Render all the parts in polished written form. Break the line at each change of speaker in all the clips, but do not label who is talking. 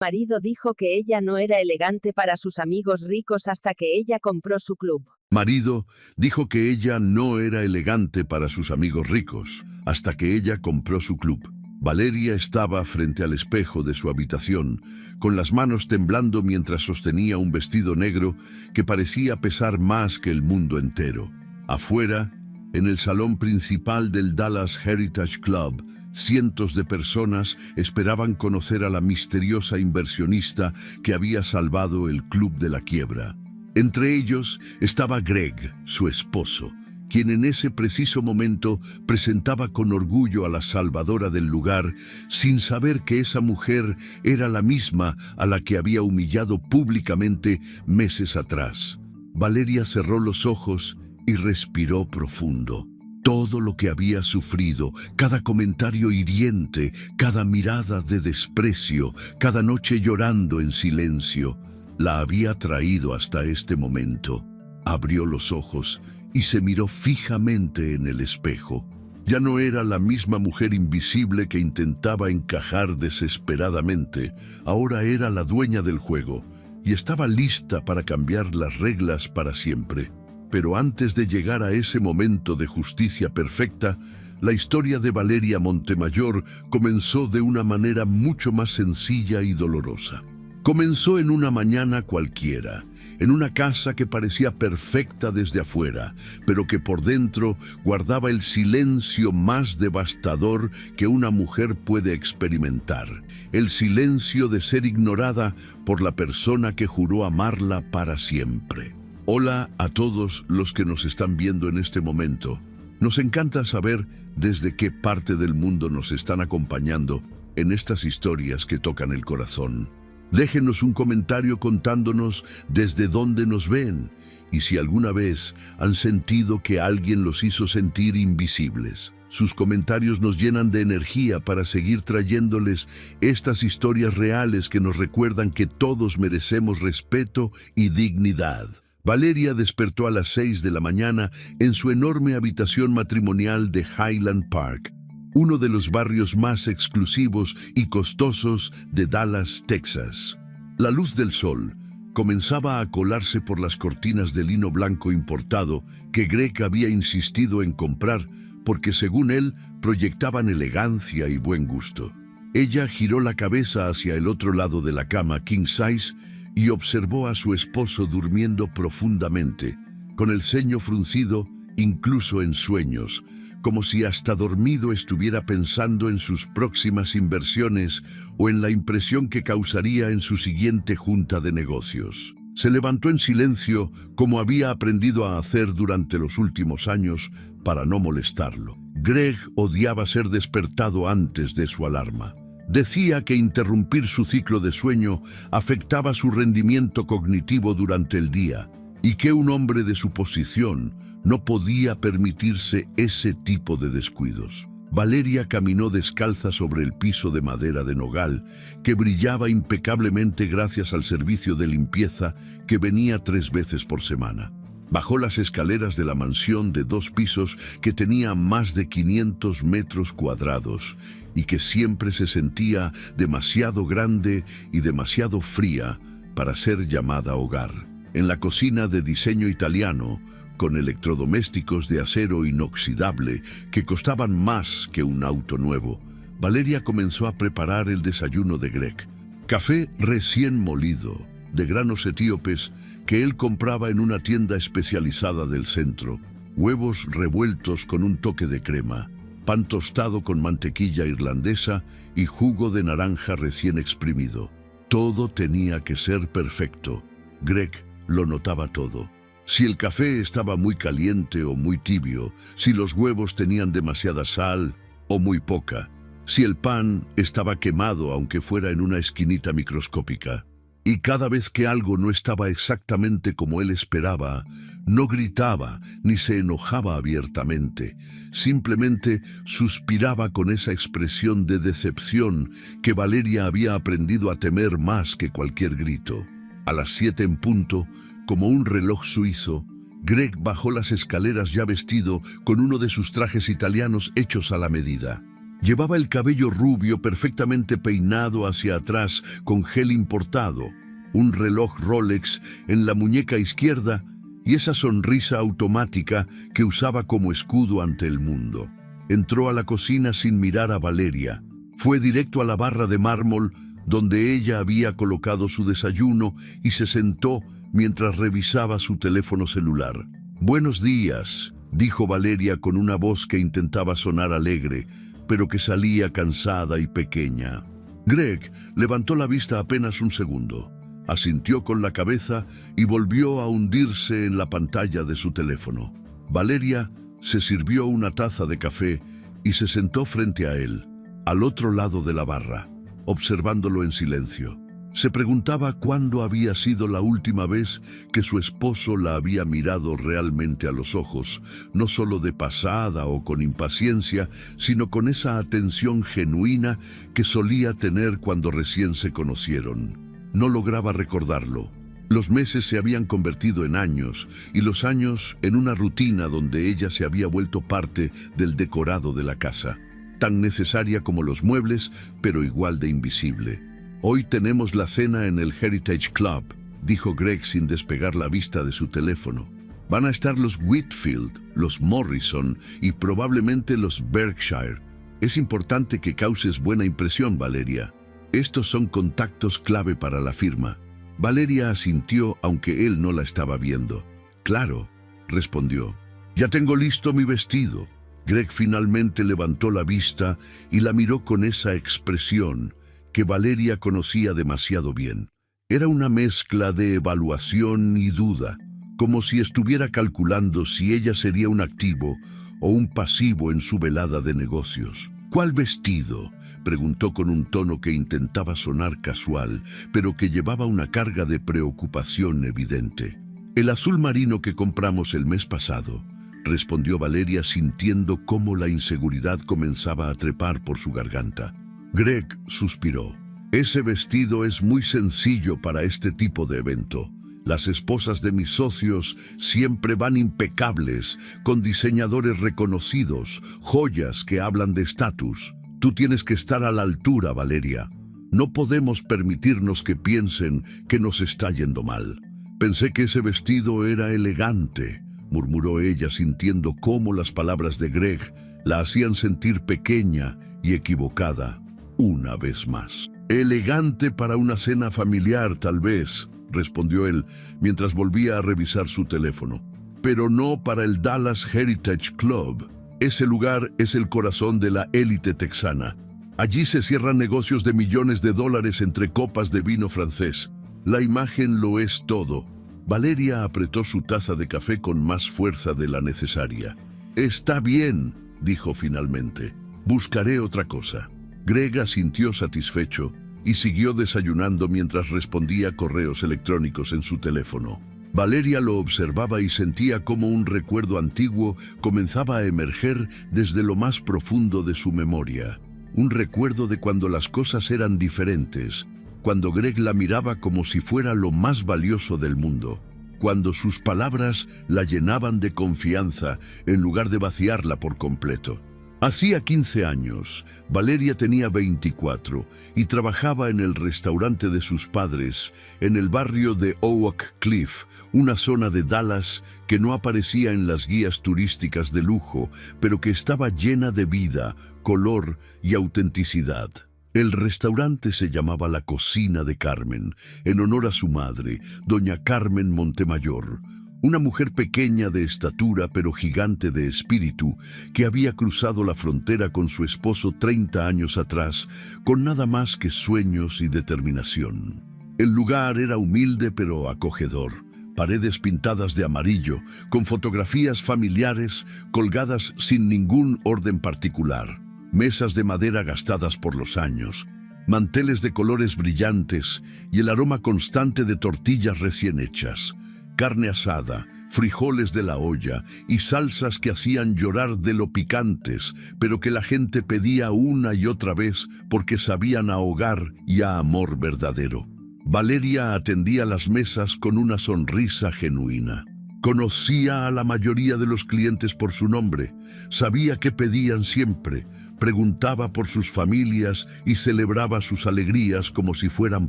Marido dijo que ella no era elegante para sus amigos ricos hasta que ella compró su club.
Marido dijo que ella no era elegante para sus amigos ricos, hasta que ella compró su club. Valeria estaba frente al espejo de su habitación, con las manos temblando mientras sostenía un vestido negro que parecía pesar más que el mundo entero. Afuera, en el salón principal del Dallas Heritage Club, cientos de personas esperaban conocer a la misteriosa inversionista que había salvado el club de la quiebra. Entre ellos estaba Greg, su esposo, quien en ese preciso momento presentaba con orgullo a la salvadora del lugar, sin saber que esa mujer era la misma a la que había humillado públicamente meses atrás. Valeria cerró los ojos y respiró profundo. Todo lo que había sufrido, cada comentario hiriente, cada mirada de desprecio, cada noche llorando en silencio, la había traído hasta este momento. Abrió los ojos y se miró fijamente en el espejo. Ya no era la misma mujer invisible que intentaba encajar desesperadamente. Ahora era la dueña del juego y estaba lista para cambiar las reglas para siempre. Pero antes de llegar a ese momento de justicia perfecta, la historia de Valeria Montemayor comenzó de una manera mucho más sencilla y dolorosa. Comenzó en una mañana cualquiera, en una casa que parecía perfecta desde afuera, pero que por dentro guardaba el silencio más devastador que una mujer puede experimentar. El silencio de ser ignorada por la persona que juró amarla para siempre. Hola a todos los que nos están viendo en este momento. Nos encanta saber desde qué parte del mundo nos están acompañando en estas historias que tocan el corazón. Déjenos un comentario contándonos desde dónde nos ven y si alguna vez han sentido que alguien los hizo sentir invisibles. Sus comentarios nos llenan de energía para seguir trayéndoles estas historias reales que nos recuerdan que todos merecemos respeto y dignidad. Valeria despertó a las 6 de la mañana en su enorme habitación matrimonial de Highland Park, uno de los barrios más exclusivos y costosos de Dallas, Texas. La luz del sol comenzaba a colarse por las cortinas de lino blanco importado que Greg había insistido en comprar porque, según él, proyectaban elegancia y buen gusto. Ella giró la cabeza hacia el otro lado de la cama king size y observó a su esposo durmiendo profundamente, con el ceño fruncido incluso en sueños, como si hasta dormido estuviera pensando en sus próximas inversiones o en la impresión que causaría en su siguiente junta de negocios. Se levantó en silencio, como había aprendido a hacer durante los últimos años, para no molestarlo. Greg odiaba ser despertado antes de su alarma. Decía que interrumpir su ciclo de sueño afectaba su rendimiento cognitivo durante el día y que un hombre de su posición no podía permitirse ese tipo de descuidos. Valeria caminó descalza sobre el piso de madera de nogal que brillaba impecablemente gracias al servicio de limpieza que venía 3 veces por semana. Bajó las escaleras de la mansión de 2 pisos que tenía más de 500 metros cuadrados y que siempre se sentía demasiado grande y demasiado fría para ser llamada hogar. En la cocina de diseño italiano, con electrodomésticos de acero inoxidable que costaban más que un auto nuevo, Valeria comenzó a preparar el desayuno de Greg. Café recién molido, de granos etíopes, que él compraba en una tienda especializada del centro, huevos revueltos con un toque de crema, pan tostado con mantequilla irlandesa y jugo de naranja recién exprimido. Todo tenía que ser perfecto. Greg lo notaba todo. Si el café estaba muy caliente o muy tibio, si los huevos tenían demasiada sal o muy poca, si el pan estaba quemado aunque fuera en una esquinita microscópica. Y cada vez que algo no estaba exactamente como él esperaba, no gritaba ni se enojaba abiertamente, simplemente suspiraba con esa expresión de decepción que Valeria había aprendido a temer más que cualquier grito. A las 7 en punto, como un reloj suizo, Greg bajó las escaleras ya vestido con uno de sus trajes italianos hechos a la medida. Llevaba el cabello rubio perfectamente peinado hacia atrás con gel importado, un reloj Rolex en la muñeca izquierda y esa sonrisa automática que usaba como escudo ante el mundo. Entró a la cocina sin mirar a Valeria. Fue directo a la barra de mármol donde ella había colocado su desayuno y se sentó mientras revisaba su teléfono celular. «Buenos días», dijo Valeria con una voz que intentaba sonar alegre, pero que salía cansada y pequeña. Greg levantó la vista apenas un segundo, asintió con la cabeza y volvió a hundirse en la pantalla de su teléfono. Valeria se sirvió una taza de café y se sentó frente a él, al otro lado de la barra, observándolo en silencio. Se preguntaba cuándo había sido la última vez que su esposo la había mirado realmente a los ojos, no solo de pasada o con impaciencia, sino con esa atención genuina que solía tener cuando recién se conocieron. No lograba recordarlo. Los meses se habían convertido en años, y los años en una rutina donde ella se había vuelto parte del decorado de la casa, tan necesaria como los muebles, pero igual de invisible. «Hoy tenemos la cena en el Heritage Club», dijo Greg sin despegar la vista de su teléfono. «Van a estar los Whitfield, los Morrison y probablemente los Berkshire. Es importante que causes buena impresión, Valeria. Estos son contactos clave para la firma». Valeria asintió aunque él no la estaba viendo. «Claro», respondió. «Ya tengo listo mi vestido». Greg finalmente levantó la vista y la miró con esa expresión que Valeria conocía demasiado bien. Era una mezcla de evaluación y duda, como si estuviera calculando si ella sería un activo o un pasivo en su velada de negocios. «¿Cuál vestido?», preguntó con un tono que intentaba sonar casual, pero que llevaba una carga de preocupación evidente. «El azul marino que compramos el mes pasado», respondió Valeria sintiendo cómo la inseguridad comenzaba a trepar por su garganta. Greg suspiró. «Ese vestido es muy sencillo para este tipo de evento. Las esposas de mis socios siempre van impecables, con diseñadores reconocidos, joyas que hablan de estatus. Tú tienes que estar a la altura, Valeria. No podemos permitirnos que piensen que nos está yendo mal». «Pensé que ese vestido era elegante», murmuró ella sintiendo cómo las palabras de Greg la hacían sentir pequeña y equivocada una vez más. «Elegante para una cena familiar, tal vez», respondió él mientras volvía a revisar su teléfono. «Pero no para el Dallas Heritage Club. Ese lugar es el corazón de la élite texana. Allí se cierran negocios de millones de dólares entre copas de vino francés. La imagen lo es todo». Valeria apretó su taza de café con más fuerza de la necesaria. «Está bien», dijo finalmente. «Buscaré otra cosa». Greg asintió satisfecho y siguió desayunando mientras respondía correos electrónicos en su teléfono. Valeria lo observaba y sentía cómo un recuerdo antiguo comenzaba a emerger desde lo más profundo de su memoria. Un recuerdo de cuando las cosas eran diferentes, cuando Greg la miraba como si fuera lo más valioso del mundo, cuando sus palabras la llenaban de confianza en lugar de vaciarla por completo. Hacía 15 años, Valeria tenía 24 y trabajaba en el restaurante de sus padres en el barrio de Oak Cliff, una zona de Dallas que no aparecía en las guías turísticas de lujo, pero que estaba llena de vida, color y autenticidad. El restaurante se llamaba La Cocina de Carmen, en honor a su madre, doña Carmen Montemayor, una mujer pequeña de estatura pero gigante de espíritu que había cruzado la frontera con su esposo 30 años atrás, con nada más que sueños y determinación. El lugar era humilde pero acogedor. Paredes pintadas de amarillo, con fotografías familiares colgadas sin ningún orden particular. Mesas de madera gastadas por los años, manteles de colores brillantes y el aroma constante de tortillas recién hechas. Carne asada, frijoles de la olla y salsas que hacían llorar de lo picantes, pero que la gente pedía una y otra vez porque sabían a hogar y a amor verdadero. Valeria atendía las mesas con una sonrisa genuina. Conocía a la mayoría de los clientes por su nombre, sabía qué pedían siempre, preguntaba por sus familias y celebraba sus alegrías como si fueran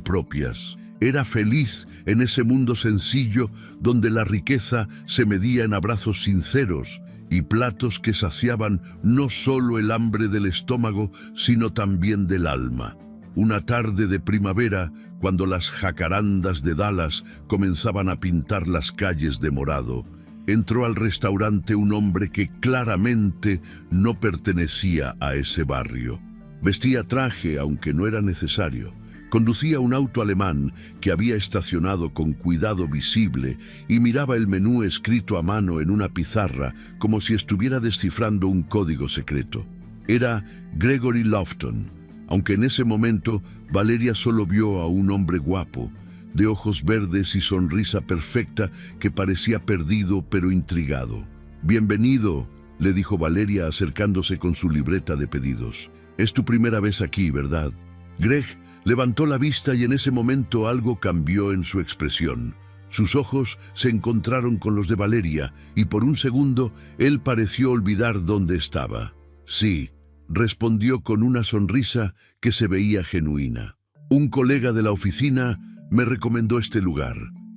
propias. Era feliz en ese mundo sencillo donde la riqueza se medía en abrazos sinceros y platos que saciaban no solo el hambre del estómago, sino también del alma. Una tarde de primavera, cuando las jacarandas de Dallas comenzaban a pintar las calles de morado, entró al restaurante un hombre que claramente no pertenecía a ese barrio. Vestía traje, aunque no era necesario. Conducía un auto alemán que había estacionado con cuidado visible y miraba el menú escrito a mano en una pizarra como si estuviera descifrando un código secreto. Era Gregory Lofton, aunque en ese momento Valeria solo vio a un hombre guapo, de ojos verdes y sonrisa perfecta que parecía perdido pero intrigado. «Bienvenido», le dijo Valeria acercándose con su libreta de pedidos. «Es tu primera vez aquí, ¿verdad?» Greg levantó la vista y en ese momento algo cambió en su expresión. Sus ojos se encontraron con los de Valeria y por un segundo él pareció olvidar dónde estaba. «Sí», respondió con una sonrisa que se veía genuina. «Un colega de la oficina me recomendó este lugar.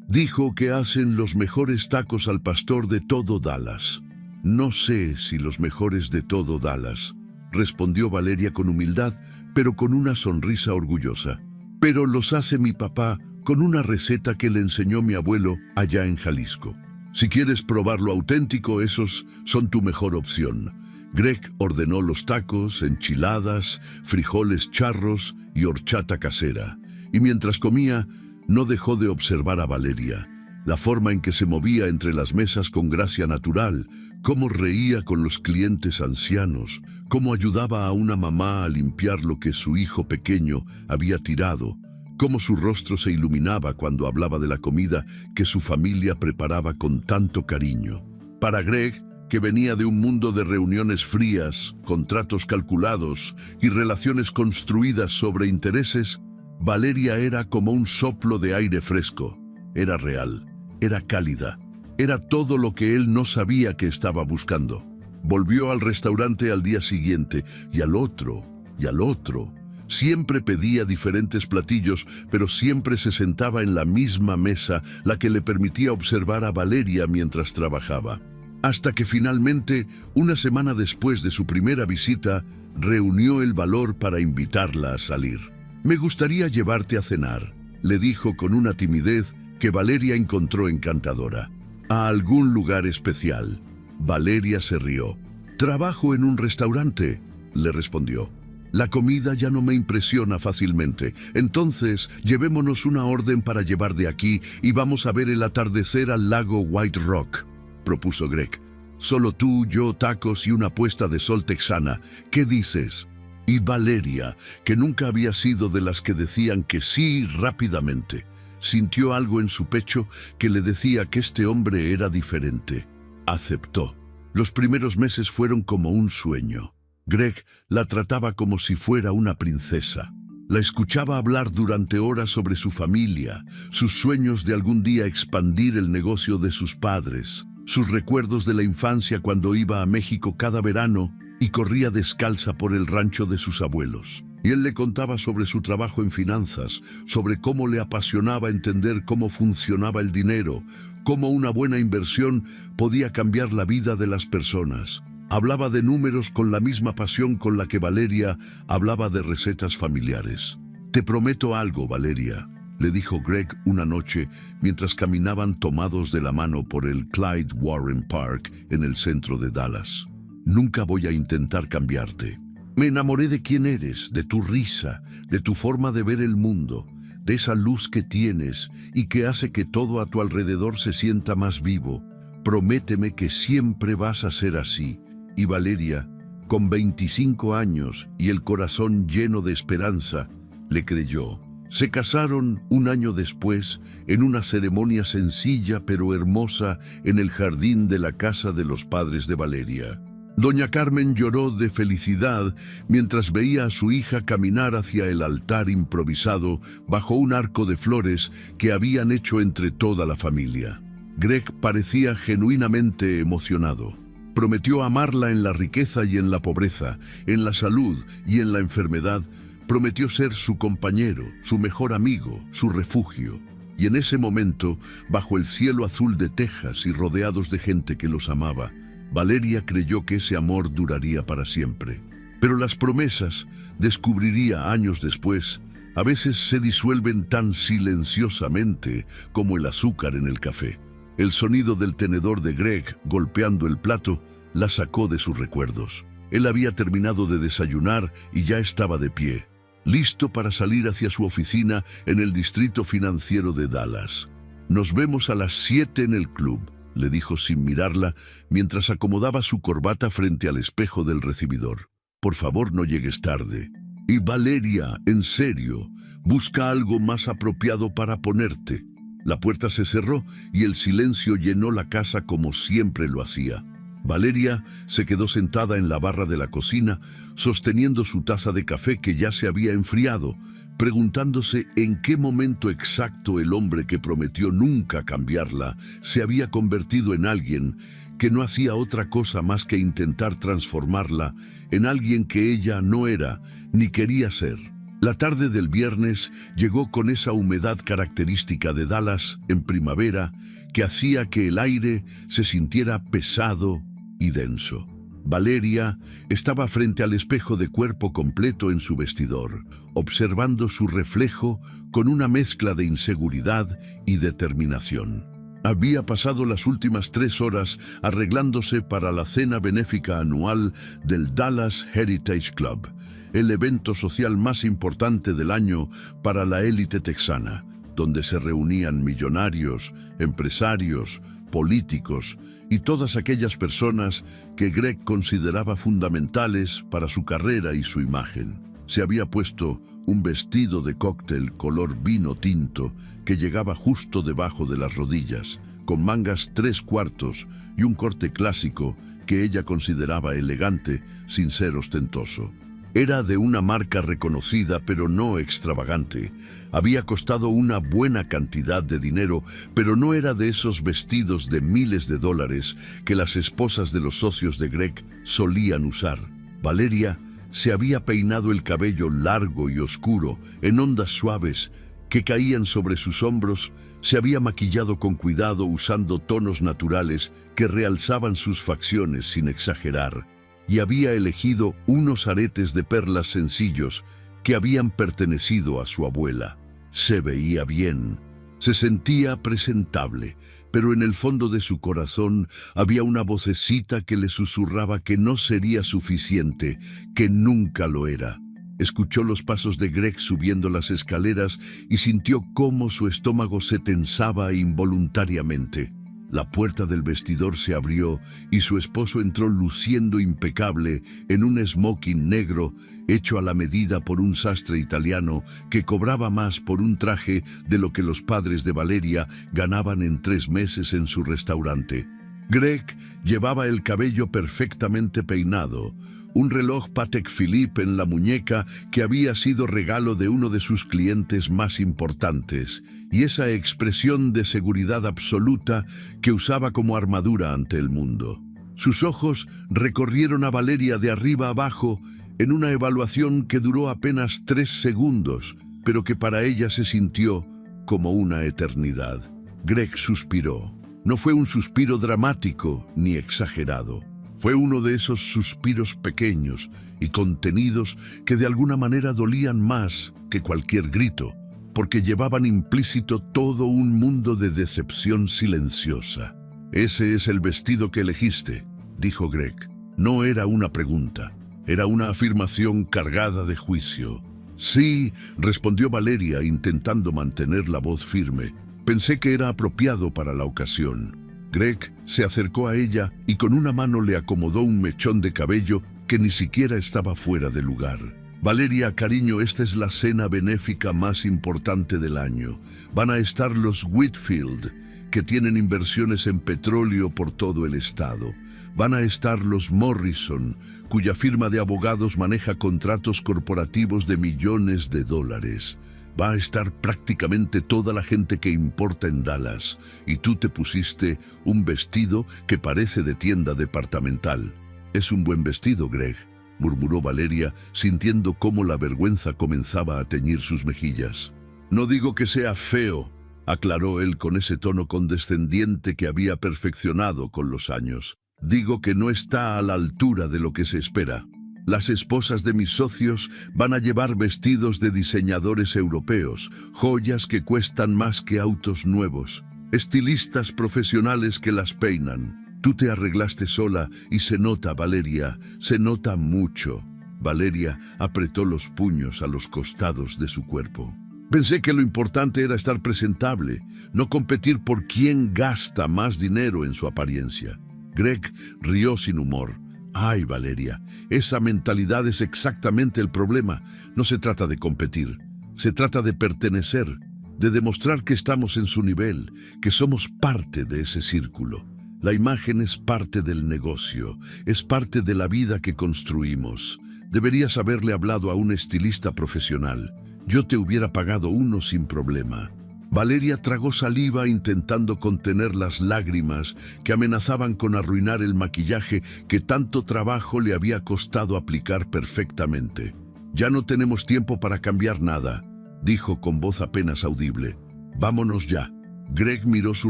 Dijo que hacen los mejores tacos al pastor de todo Dallas». «No sé si los mejores de todo Dallas», respondió Valeria con humildad, pero con una sonrisa orgullosa. «Pero los hace mi papá con una receta que le enseñó mi abuelo allá en Jalisco. Si quieres probar lo auténtico, esos son tu mejor opción». Greg ordenó los tacos, enchiladas, frijoles charros y horchata casera. Y mientras comía, no dejó de observar a Valeria, la forma en que se movía entre las mesas con gracia natural, cómo reía con los clientes ancianos, cómo ayudaba a una mamá a limpiar lo que su hijo pequeño había tirado, cómo su rostro se iluminaba cuando hablaba de la comida que su familia preparaba con tanto cariño. Para Greg, que venía de un mundo de reuniones frías, contratos calculados y relaciones construidas sobre intereses, Valeria era como un soplo de aire fresco. Era real, era cálida, era todo lo que él no sabía que estaba buscando. Volvió al restaurante al día siguiente, y al otro, y al otro. Siempre pedía diferentes platillos, pero siempre se sentaba en la misma mesa, la que le permitía observar a Valeria mientras trabajaba. Hasta que finalmente, una semana después de su primera visita, reunió el valor para invitarla a salir. «Me gustaría llevarte a cenar», le dijo con una timidez que Valeria encontró encantadora. «¿A algún lugar especial?» Valeria se rió. «Trabajo en un restaurante», le respondió. «La comida ya no me impresiona fácilmente. Entonces, llevémonos una orden para llevar de aquí y vamos a ver el atardecer al lago White Rock», propuso Greg. «Solo tú, yo, tacos y una puesta de sol texana. ¿Qué dices?» Y Valeria, que nunca había sido de las que decían que sí rápidamente, sintió algo en su pecho que le decía que este hombre era diferente. Aceptó. Los primeros meses fueron como un sueño. Greg la trataba como si fuera una princesa. La escuchaba hablar durante horas sobre su familia, sus sueños de algún día expandir el negocio de sus padres, sus recuerdos de la infancia cuando iba a México cada verano y corría descalza por el rancho de sus abuelos. Y él le contaba sobre su trabajo en finanzas, sobre cómo le apasionaba entender cómo funcionaba el dinero, cómo una buena inversión podía cambiar la vida de las personas. Hablaba de números con la misma pasión con la que Valeria hablaba de recetas familiares. «Te prometo algo, Valeria», le dijo Greg una noche mientras caminaban tomados de la mano por el Clyde Warren Park en el centro de Dallas. «Nunca voy a intentar cambiarte. Me enamoré de quién eres, de tu risa, de tu forma de ver el mundo, de esa luz que tienes y que hace que todo a tu alrededor se sienta más vivo. Prométeme que siempre vas a ser así». Y Valeria, con 25 años y el corazón lleno de esperanza, le creyó. Se casaron un año después en una ceremonia sencilla pero hermosa en el jardín de la casa de los padres de Valeria. Doña Carmen lloró de felicidad mientras veía a su hija caminar hacia el altar improvisado bajo un arco de flores que habían hecho entre toda la familia. Greg parecía genuinamente emocionado. Prometió amarla en la riqueza y en la pobreza, en la salud y en la enfermedad. Prometió ser su compañero, su mejor amigo, su refugio. Y en ese momento, bajo el cielo azul de Texas y rodeados de gente que los amaba, Valeria creyó que ese amor duraría para siempre. Pero las promesas, descubriría años después, a veces se disuelven tan silenciosamente como el azúcar en el café. El sonido del tenedor de Greg golpeando el plato la sacó de sus recuerdos. Él había terminado de desayunar y ya estaba de pie, listo para salir hacia su oficina en el distrito financiero de Dallas. «Nos vemos a las 7 en el club», le dijo sin mirarla mientras acomodaba su corbata frente al espejo del recibidor. «Por favor, no llegues tarde. Y Valeria, en serio, busca algo más apropiado para ponerte». La puerta se cerró y el silencio llenó la casa como siempre lo hacía. Valeria se quedó sentada en la barra de la cocina, sosteniendo su taza de café que ya se había enfriado, preguntándose en qué momento exacto el hombre que prometió nunca cambiarla se había convertido en alguien que no hacía otra cosa más que intentar transformarla en alguien que ella no era ni quería ser. La tarde del viernes llegó con esa humedad característica de Dallas en primavera que hacía que el aire se sintiera pesado y denso. Valeria estaba frente al espejo de cuerpo completo en su vestidor, observando su reflejo con una mezcla de inseguridad y determinación. Había pasado las últimas 3 horas arreglándose para la cena benéfica anual del Dallas Heritage Club, el evento social más importante del año para la élite texana, donde se reunían millonarios, empresarios, políticos y todas aquellas personas que Greg consideraba fundamentales para su carrera y su imagen. Se había puesto un vestido de cóctel color vino tinto que llegaba justo debajo de las rodillas, con mangas 3/4 y un corte clásico que ella consideraba elegante sin ser ostentoso. Era de una marca reconocida pero no extravagante. Había costado una buena cantidad de dinero, pero no era de esos vestidos de miles de dólares que las esposas de los socios de Greg solían usar. Valeria se había peinado el cabello largo y oscuro, en ondas suaves que caían sobre sus hombros, se había maquillado con cuidado usando tonos naturales que realzaban sus facciones sin exagerar, y había elegido unos aretes de perlas sencillos que habían pertenecido a su abuela. Se veía bien, se sentía presentable, pero en el fondo de su corazón había una vocecita que le susurraba que no sería suficiente, que nunca lo era. Escuchó los pasos de Greg subiendo las escaleras y sintió cómo su estómago se tensaba involuntariamente. La puerta del vestidor se abrió y su esposo entró luciendo impecable en un smoking negro hecho a la medida por un sastre italiano que cobraba más por un traje de lo que los padres de Valeria ganaban en 3 meses en su restaurante. Greg llevaba el cabello perfectamente peinado, un reloj Patek Philippe en la muñeca que había sido regalo de uno de sus clientes más importantes, y esa expresión de seguridad absoluta que usaba como armadura ante el mundo. Sus ojos recorrieron a Valeria de arriba abajo en una evaluación que duró apenas 3 segundos, pero que para ella se sintió como una eternidad. Greg suspiró. No fue un suspiro dramático ni exagerado. Fue uno de esos suspiros pequeños y contenidos que de alguna manera dolían más que cualquier grito, porque llevaban implícito todo un mundo de decepción silenciosa. «Ese es el vestido que elegiste», dijo Greg. No era una pregunta, era una afirmación cargada de juicio. «Sí», respondió Valeria intentando mantener la voz firme. «Pensé que era apropiado para la ocasión». Greg se acercó a ella y con una mano le acomodó un mechón de cabello que ni siquiera estaba fuera de lugar. «Valeria, cariño, esta es la cena benéfica más importante del año. Van a estar los Whitfield, que tienen inversiones en petróleo por todo el estado. Van a estar los Morrison, cuya firma de abogados maneja contratos corporativos de millones de dólares. Va a estar prácticamente toda la gente que importa en Dallas, y tú te pusiste un vestido que parece de tienda departamental. Es un buen vestido, Greg, murmuró Valeria, sintiendo cómo la vergüenza comenzaba a teñir sus mejillas. No digo que sea feo, aclaró él con ese tono condescendiente que había perfeccionado con los años. Digo que no está a la altura de lo que se espera. Las esposas de mis socios van a llevar vestidos de diseñadores europeos, joyas que cuestan más que autos nuevos, estilistas profesionales que las peinan. Tú te arreglaste sola y se nota, Valeria, se nota mucho. Valeria apretó los puños a los costados de su cuerpo. Pensé que lo importante era estar presentable, no competir por quién gasta más dinero en su apariencia. Greg rió sin humor. Ay, Valeria, esa mentalidad es exactamente el problema. No se trata de competir, se trata de pertenecer, de demostrar que estamos en su nivel, que somos parte de ese círculo. La imagen es parte del negocio, es parte de la vida que construimos. Deberías haberle hablado a un estilista profesional. Yo te hubiera pagado uno sin problema. Valeria tragó saliva intentando contener las lágrimas que amenazaban con arruinar el maquillaje que tanto trabajo le había costado aplicar perfectamente. Ya no tenemos tiempo para cambiar nada, dijo con voz apenas audible. Vámonos ya. Greg miró su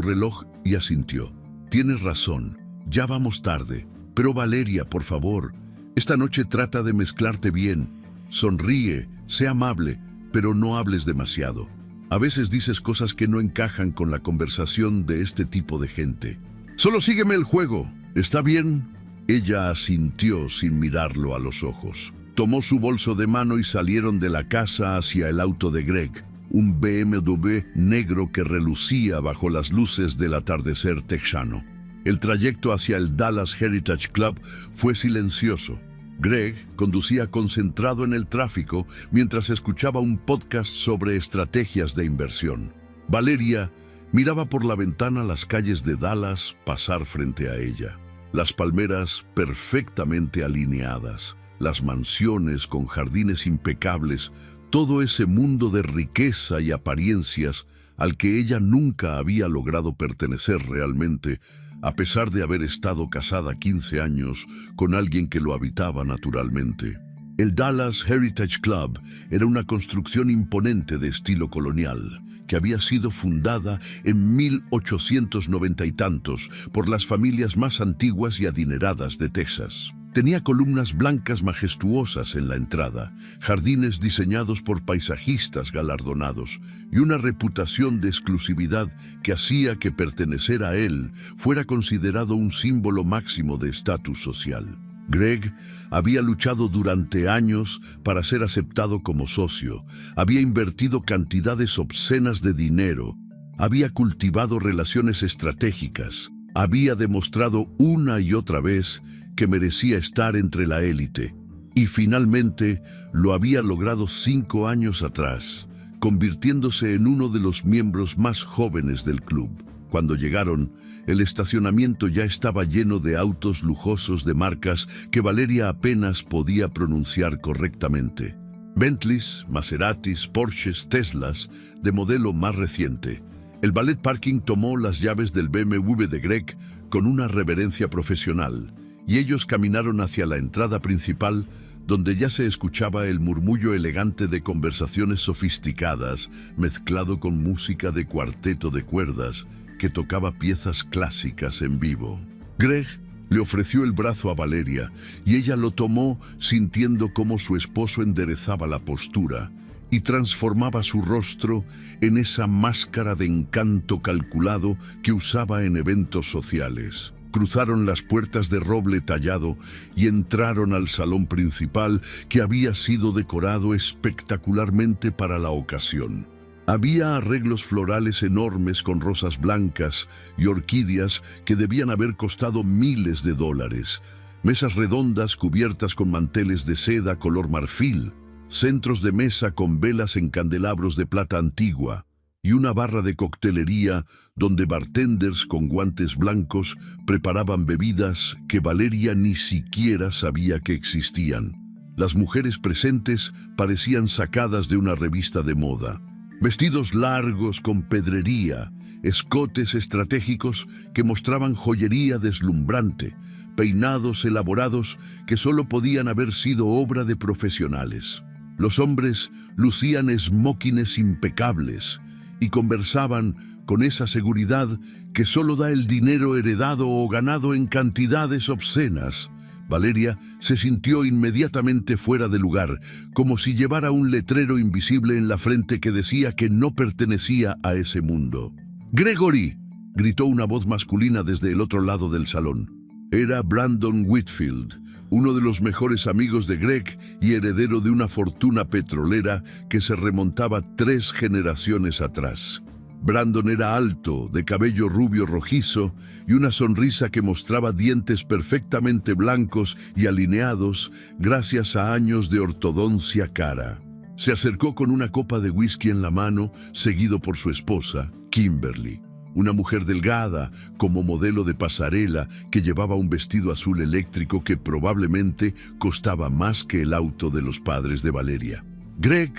reloj y asintió. Tienes razón, ya vamos tarde. Pero Valeria, por favor, esta noche trata de mezclarte bien. Sonríe, sé amable, pero no hables demasiado. A veces dices cosas que no encajan con la conversación de este tipo de gente. Solo sígueme el juego, ¿está bien? Ella asintió sin mirarlo a los ojos. Tomó su bolso de mano y salieron de la casa hacia el auto de Greg, un BMW negro que relucía bajo las luces del atardecer texano. El trayecto hacia el Dallas Heritage Club fue silencioso. Greg conducía concentrado en el tráfico mientras escuchaba un podcast sobre estrategias de inversión. Valeria miraba por la ventana las calles de Dallas pasar frente a ella. Las palmeras perfectamente alineadas, las mansiones con jardines impecables, todo ese mundo de riqueza y apariencias al que ella nunca había logrado pertenecer realmente, a pesar de haber estado casada 15 años con alguien que lo habitaba naturalmente. El Dallas Heritage Club era una construcción imponente de estilo colonial, que había sido fundada en 1890 y tantos por las familias más antiguas y adineradas de Texas. Tenía columnas blancas majestuosas en la entrada, jardines diseñados por paisajistas galardonados y una reputación de exclusividad que hacía que pertenecer a él fuera considerado un símbolo máximo de estatus social. Greg había luchado durante años para ser aceptado como socio, había invertido cantidades obscenas de dinero, había cultivado relaciones estratégicas, había demostrado una y otra vez que merecía estar entre la élite, y finalmente lo había logrado 5 años atrás, convirtiéndose en uno de los miembros más jóvenes del club. Cuando llegaron, el estacionamiento ya estaba lleno de autos lujosos de marcas que Valeria apenas podía pronunciar correctamente. Bentleys, Maseratis, Porsches, Teslas, de modelo más reciente. El valet parking tomó las llaves del BMW de Greg con una reverencia profesional, y ellos caminaron hacia la entrada principal, donde ya se escuchaba el murmullo elegante de conversaciones sofisticadas, mezclado con música de cuarteto de cuerdas, que tocaba piezas clásicas en vivo. Greg le ofreció el brazo a Valeria, y ella lo tomó sintiendo cómo su esposo enderezaba la postura y transformaba su rostro en esa máscara de encanto calculado que usaba en eventos sociales. Cruzaron las puertas de roble tallado y entraron al salón principal, que había sido decorado espectacularmente para la ocasión. Había arreglos florales enormes con rosas blancas y orquídeas que debían haber costado miles de dólares, mesas redondas cubiertas con manteles de seda color marfil, centros de mesa con velas en candelabros de plata antigua, y una barra de coctelería donde bartenders con guantes blancos preparaban bebidas que Valeria ni siquiera sabía que existían. Las mujeres presentes parecían sacadas de una revista de moda. Vestidos largos con pedrería, escotes estratégicos que mostraban joyería deslumbrante, peinados elaborados que solo podían haber sido obra de profesionales. Los hombres lucían esmóquines impecables y conversaban con esa seguridad que solo da el dinero heredado o ganado en cantidades obscenas. Valeria se sintió inmediatamente fuera de lugar, como si llevara un letrero invisible en la frente que decía que no pertenecía a ese mundo. «¡Gregory!», gritó una voz masculina desde el otro lado del salón. Era Brandon Whitfield, uno de los mejores amigos de Greg y heredero de una fortuna petrolera que se remontaba 3 generaciones atrás. Brandon era alto, de cabello rubio rojizo y una sonrisa que mostraba dientes perfectamente blancos y alineados gracias a años de ortodoncia cara. Se acercó con una copa de whisky en la mano, seguido por su esposa, Kimberly, una mujer delgada, como modelo de pasarela, que llevaba un vestido azul eléctrico que probablemente costaba más que el auto de los padres de Valeria. «Greg,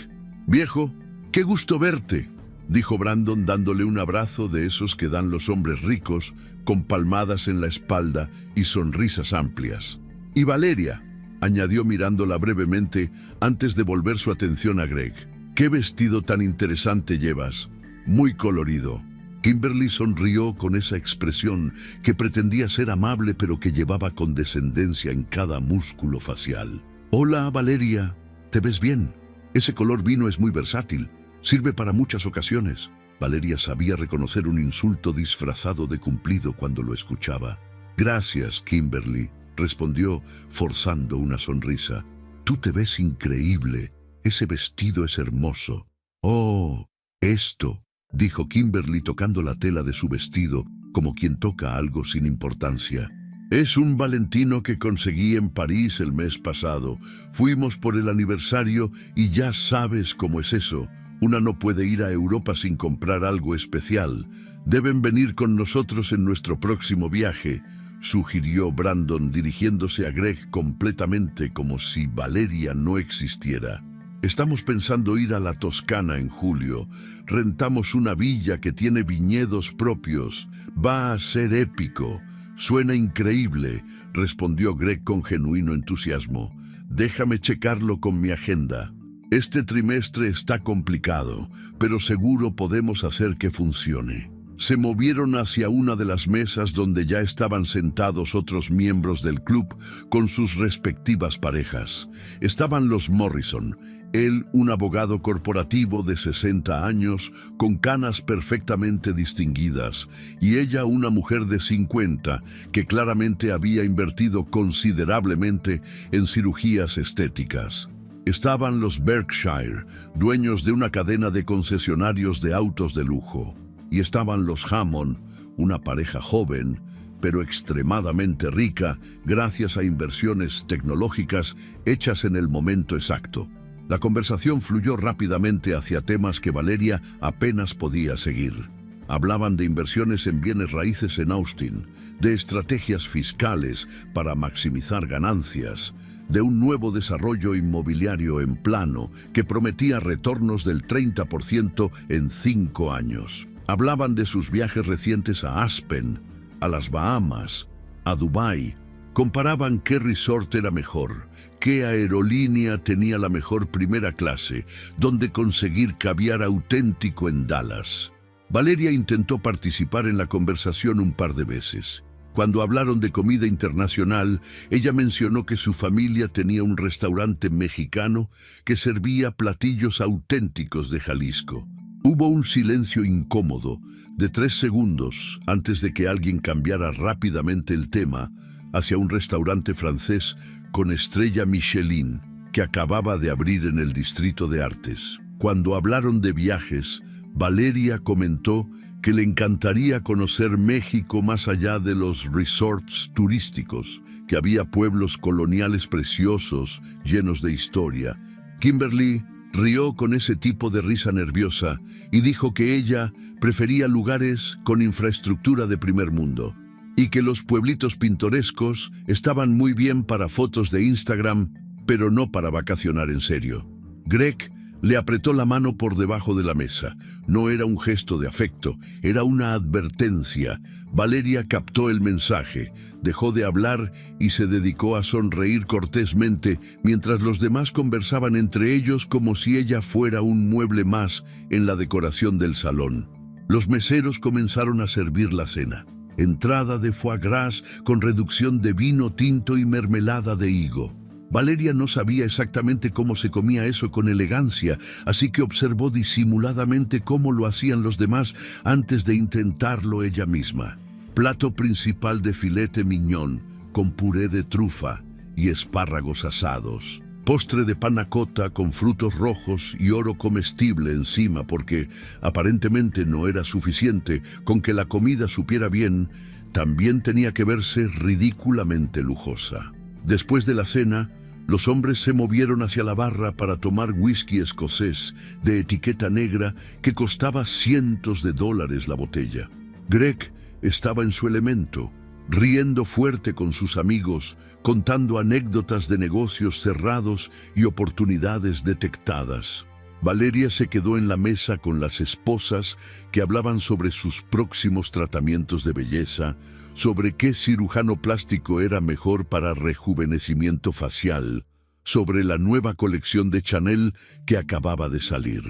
viejo, qué gusto verte», dijo Brandon dándole un abrazo de esos que dan los hombres ricos, con palmadas en la espalda y sonrisas amplias. «Y Valeria», añadió mirándola brevemente antes de volver su atención a Greg. «¿Qué vestido tan interesante llevas? Muy colorido». Kimberly sonrió con esa expresión que pretendía ser amable pero que llevaba condescendencia en cada músculo facial. «Hola, Valeria. ¿Te ves bien? Ese color vino es muy versátil. Sirve para muchas ocasiones». Valeria sabía reconocer un insulto disfrazado de cumplido cuando lo escuchaba. «Gracias, Kimberly», respondió, forzando una sonrisa. «Tú te ves increíble. Ese vestido es hermoso». «Oh, esto», dijo Kimberly tocando la tela de su vestido, como quien toca algo sin importancia. «Es un Valentino que conseguí en París el mes pasado. Fuimos por el aniversario y ya sabes cómo es eso. Una no puede ir a Europa sin comprar algo especial. Deben venir con nosotros en nuestro próximo viaje», sugirió Brandon, dirigiéndose a Greg completamente como si Valeria no existiera. «Estamos pensando ir a la Toscana en julio. Rentamos una villa que tiene viñedos propios. Va a ser épico». «Suena increíble», respondió Greg con genuino entusiasmo. «Déjame checarlo con mi agenda. Este trimestre está complicado, pero seguro podemos hacer que funcione». Se movieron hacia una de las mesas donde ya estaban sentados otros miembros del club con sus respectivas parejas. Estaban los Morrison, él un abogado corporativo de 60 años con canas perfectamente distinguidas, y ella una mujer de 50 que claramente había invertido considerablemente en cirugías estéticas. Estaban los Berkshire, dueños de una cadena de concesionarios de autos de lujo. Y estaban los Hammond, una pareja joven, pero extremadamente rica gracias a inversiones tecnológicas hechas en el momento exacto. La conversación fluyó rápidamente hacia temas que Valeria apenas podía seguir. Hablaban de inversiones en bienes raíces en Austin, de estrategias fiscales para maximizar ganancias, de un nuevo desarrollo inmobiliario en Plano que prometía retornos del 30% en 5 años. Hablaban de sus viajes recientes a Aspen, a las Bahamas, a Dubái. Comparaban qué resort era mejor, qué aerolínea tenía la mejor primera clase, dónde conseguir caviar auténtico en Dallas. Valeria intentó participar en la conversación un par de veces. Cuando hablaron de comida internacional, ella mencionó que su familia tenía un restaurante mexicano que servía platillos auténticos de Jalisco. Hubo un silencio incómodo de 3 segundos antes de que alguien cambiara rápidamente el tema hacia un restaurante francés con estrella Michelin que acababa de abrir en el Distrito de Artes. Cuando hablaron de viajes, Valeria comentó que le encantaría conocer México más allá de los resorts turísticos, que había pueblos coloniales preciosos llenos de historia. Kimberly rió con ese tipo de risa nerviosa y dijo que ella prefería lugares con infraestructura de primer mundo y que los pueblitos pintorescos estaban muy bien para fotos de Instagram, pero no para vacacionar en serio. Greg Le apretó la mano por debajo de la mesa. No era un gesto de afecto, era una advertencia. Valeria captó el mensaje, dejó de hablar y se dedicó a sonreír cortésmente mientras los demás conversaban entre ellos como si ella fuera un mueble más en la decoración del salón. Los meseros comenzaron a servir la cena. Entrada de foie gras con reducción de vino tinto y mermelada de higo. Valeria no sabía exactamente cómo se comía eso con elegancia, así que observó disimuladamente cómo lo hacían los demás antes de intentarlo ella misma. Plato principal de filete mignon, con puré de trufa y espárragos asados. Postre de panna cotta con frutos rojos y oro comestible encima porque aparentemente no era suficiente con que la comida supiera bien, también tenía que verse ridículamente lujosa. Después de la cena, los hombres se movieron hacia la barra para tomar whisky escocés de etiqueta negra que costaba cientos de dólares la botella. Greg estaba en su elemento, riendo fuerte con sus amigos, contando anécdotas de negocios cerrados y oportunidades detectadas. Valeria se quedó en la mesa con las esposas que hablaban sobre sus próximos tratamientos de belleza, sobre qué cirujano plástico era mejor para rejuvenecimiento facial, sobre la nueva colección de Chanel que acababa de salir.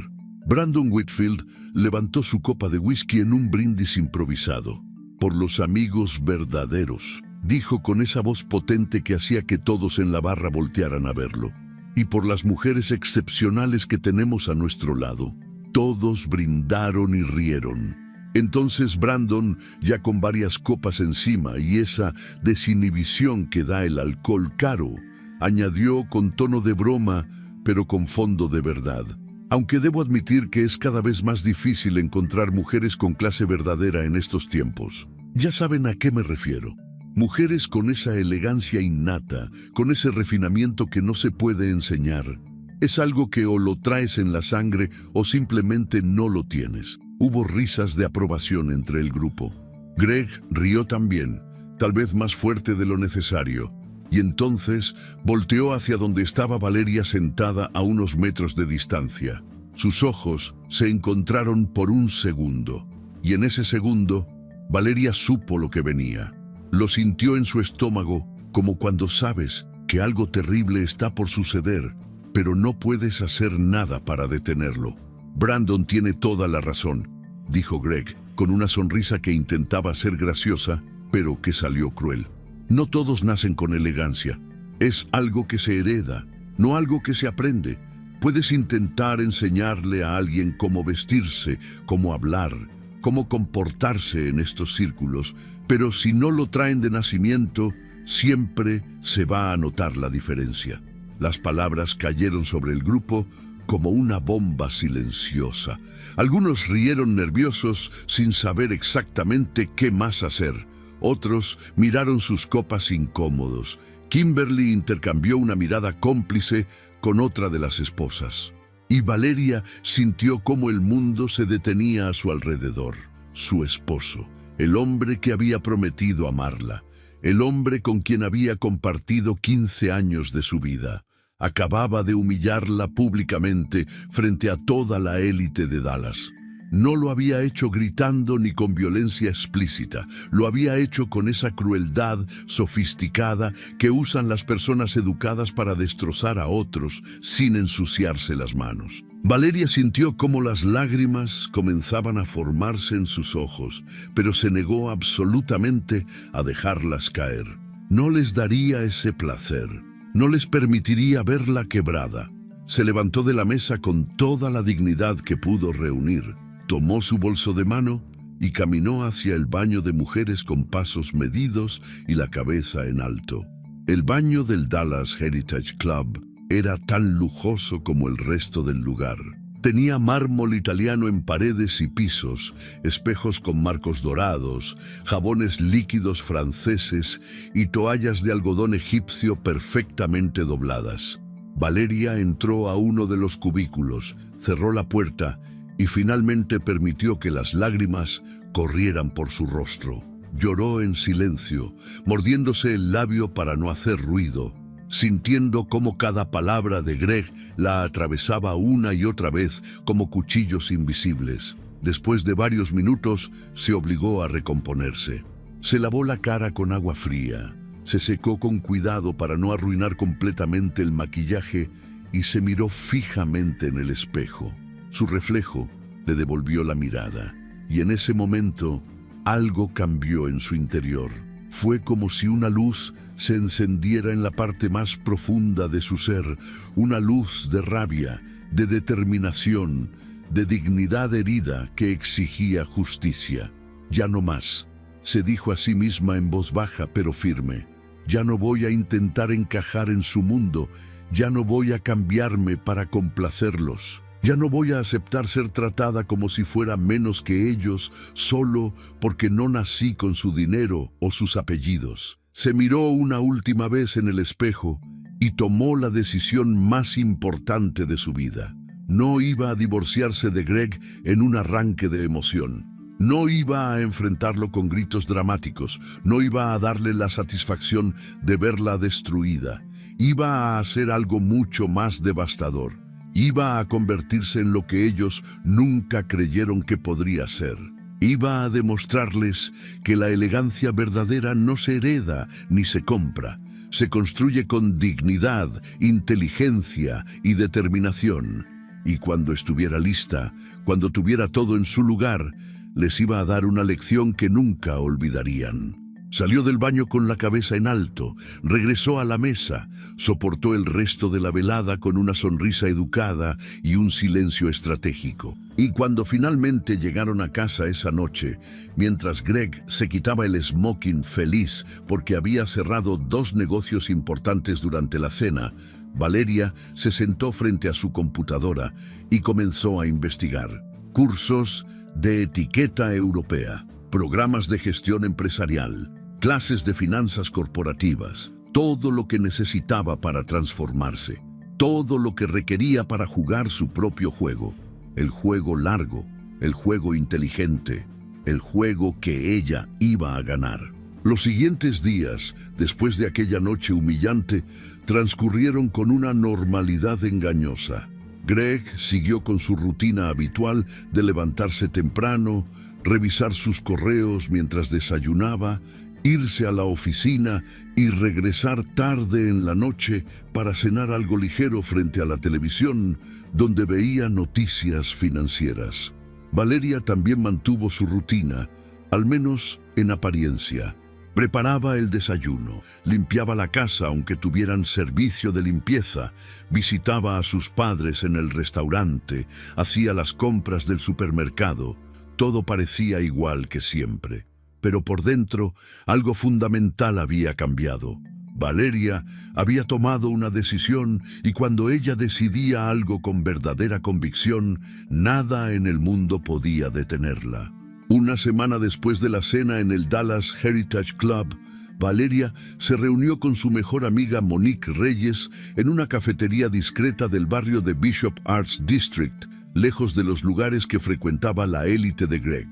Brandon Whitfield levantó su copa de whisky en un brindis improvisado. «Por los amigos verdaderos», dijo con esa voz potente que hacía que todos en la barra voltearan a verlo. «Y por las mujeres excepcionales que tenemos a nuestro lado». Todos brindaron y rieron. Entonces Brandon, ya con varias copas encima y esa desinhibición que da el alcohol caro, añadió con tono de broma, pero con fondo de verdad. Aunque debo admitir que es cada vez más difícil encontrar mujeres con clase verdadera en estos tiempos. Ya saben a qué me refiero. Mujeres con esa elegancia innata, con ese refinamiento que no se puede enseñar. Es algo que o lo traes en la sangre o simplemente no lo tienes. Hubo risas de aprobación entre el grupo. Greg rió también, tal vez más fuerte de lo necesario, y entonces volteó hacia donde estaba Valeria sentada a unos metros de distancia. Sus ojos se encontraron por un segundo, y en ese segundo, Valeria supo lo que venía. Lo sintió en su estómago, como cuando sabes que algo terrible está por suceder, pero no puedes hacer nada para detenerlo. «Brandon tiene toda la razón», dijo Greg, con una sonrisa que intentaba ser graciosa, pero que salió cruel. «No todos nacen con elegancia. Es algo que se hereda, no algo que se aprende. Puedes intentar enseñarle a alguien cómo vestirse, cómo hablar, cómo comportarse en estos círculos, pero si no lo traen de nacimiento, siempre se va a notar la diferencia». Las palabras cayeron sobre el grupo como una bomba silenciosa. Algunos rieron nerviosos sin saber exactamente qué más hacer. Otros miraron sus copas incómodos. Kimberly intercambió una mirada cómplice con otra de las esposas. Y Valeria sintió cómo el mundo se detenía a su alrededor. Su esposo, el hombre que había prometido amarla, el hombre con quien había compartido 15 años de su vida. Acababa de humillarla públicamente frente a toda la élite de Dallas. No lo había hecho gritando ni con violencia explícita, lo había hecho con esa crueldad sofisticada que usan las personas educadas para destrozar a otros sin ensuciarse las manos. Valeria sintió cómo las lágrimas comenzaban a formarse en sus ojos, pero se negó absolutamente a dejarlas caer. No les daría ese placer. No les permitiría verla quebrada. Se levantó de la mesa con toda la dignidad que pudo reunir, tomó su bolso de mano y caminó hacia el baño de mujeres con pasos medidos y la cabeza en alto. El baño del Dallas Heritage Club era tan lujoso como el resto del lugar. Tenía mármol italiano en paredes y pisos, espejos con marcos dorados, jabones líquidos franceses y toallas de algodón egipcio perfectamente dobladas. Valeria entró a uno de los cubículos, cerró la puerta y finalmente permitió que las lágrimas corrieran por su rostro. Lloró en silencio, mordiéndose el labio para no hacer ruido. sintiendo cómo cada palabra de Greg la atravesaba una y otra vez como cuchillos invisibles. Después de varios minutos, se obligó a recomponerse. Se lavó la cara con agua fría, se secó con cuidado para no arruinar completamente el maquillaje y se miró fijamente en el espejo. Su reflejo le devolvió la mirada, y en ese momento algo cambió en su interior. Fue como si una luz se encendiera en la parte más profunda de su ser, una luz de rabia, de determinación, de dignidad herida que exigía justicia. Ya no más, se dijo a sí misma en voz baja pero firme. Ya no voy a intentar encajar en su mundo, ya no voy a cambiarme para complacerlos. Ya no voy a aceptar ser tratada como si fuera menos que ellos solo porque no nací con su dinero o sus apellidos. Se miró una última vez en el espejo y tomó la decisión más importante de su vida. No iba a divorciarse de Greg en un arranque de emoción. No iba a enfrentarlo con gritos dramáticos. No iba a darle la satisfacción de verla destruida. Iba a hacer algo mucho más devastador. Iba a convertirse en lo que ellos nunca creyeron que podría ser. Iba a demostrarles que la elegancia verdadera no se hereda ni se compra. Se construye con dignidad, inteligencia y determinación. Y cuando estuviera lista, cuando tuviera todo en su lugar, les iba a dar una lección que nunca olvidarían. Salió del baño con la cabeza en alto, regresó a la mesa, soportó el resto de la velada con una sonrisa educada y un silencio estratégico. Y cuando finalmente llegaron a casa esa noche, mientras Greg se quitaba el smoking feliz porque había cerrado 2 negocios importantes durante la cena, Valeria se sentó frente a su computadora y comenzó a investigar. Cursos de etiqueta europea, programas de gestión empresarial, clases de finanzas corporativas, todo lo que necesitaba para transformarse, todo lo que requería para jugar su propio juego, el juego largo, el juego inteligente, el juego que ella iba a ganar. Los siguientes días, después de aquella noche humillante, transcurrieron con una normalidad engañosa. Greg siguió con su rutina habitual de levantarse temprano, revisar sus correos mientras desayunaba, irse a la oficina y regresar tarde en la noche para cenar algo ligero frente a la televisión, donde veía noticias financieras. Valeria también mantuvo su rutina, al menos en apariencia. Preparaba el desayuno, limpiaba la casa aunque tuvieran servicio de limpieza, visitaba a sus padres en el restaurante, hacía las compras del supermercado. Todo parecía igual que siempre. Pero por dentro, algo fundamental había cambiado. Valeria había tomado una decisión y cuando ella decidía algo con verdadera convicción, nada en el mundo podía detenerla. Una semana después de la cena en el Dallas Heritage Club, Valeria se reunió con su mejor amiga Monique Reyes en una cafetería discreta del barrio de Bishop Arts District, lejos de los lugares que frecuentaba la élite de Greg.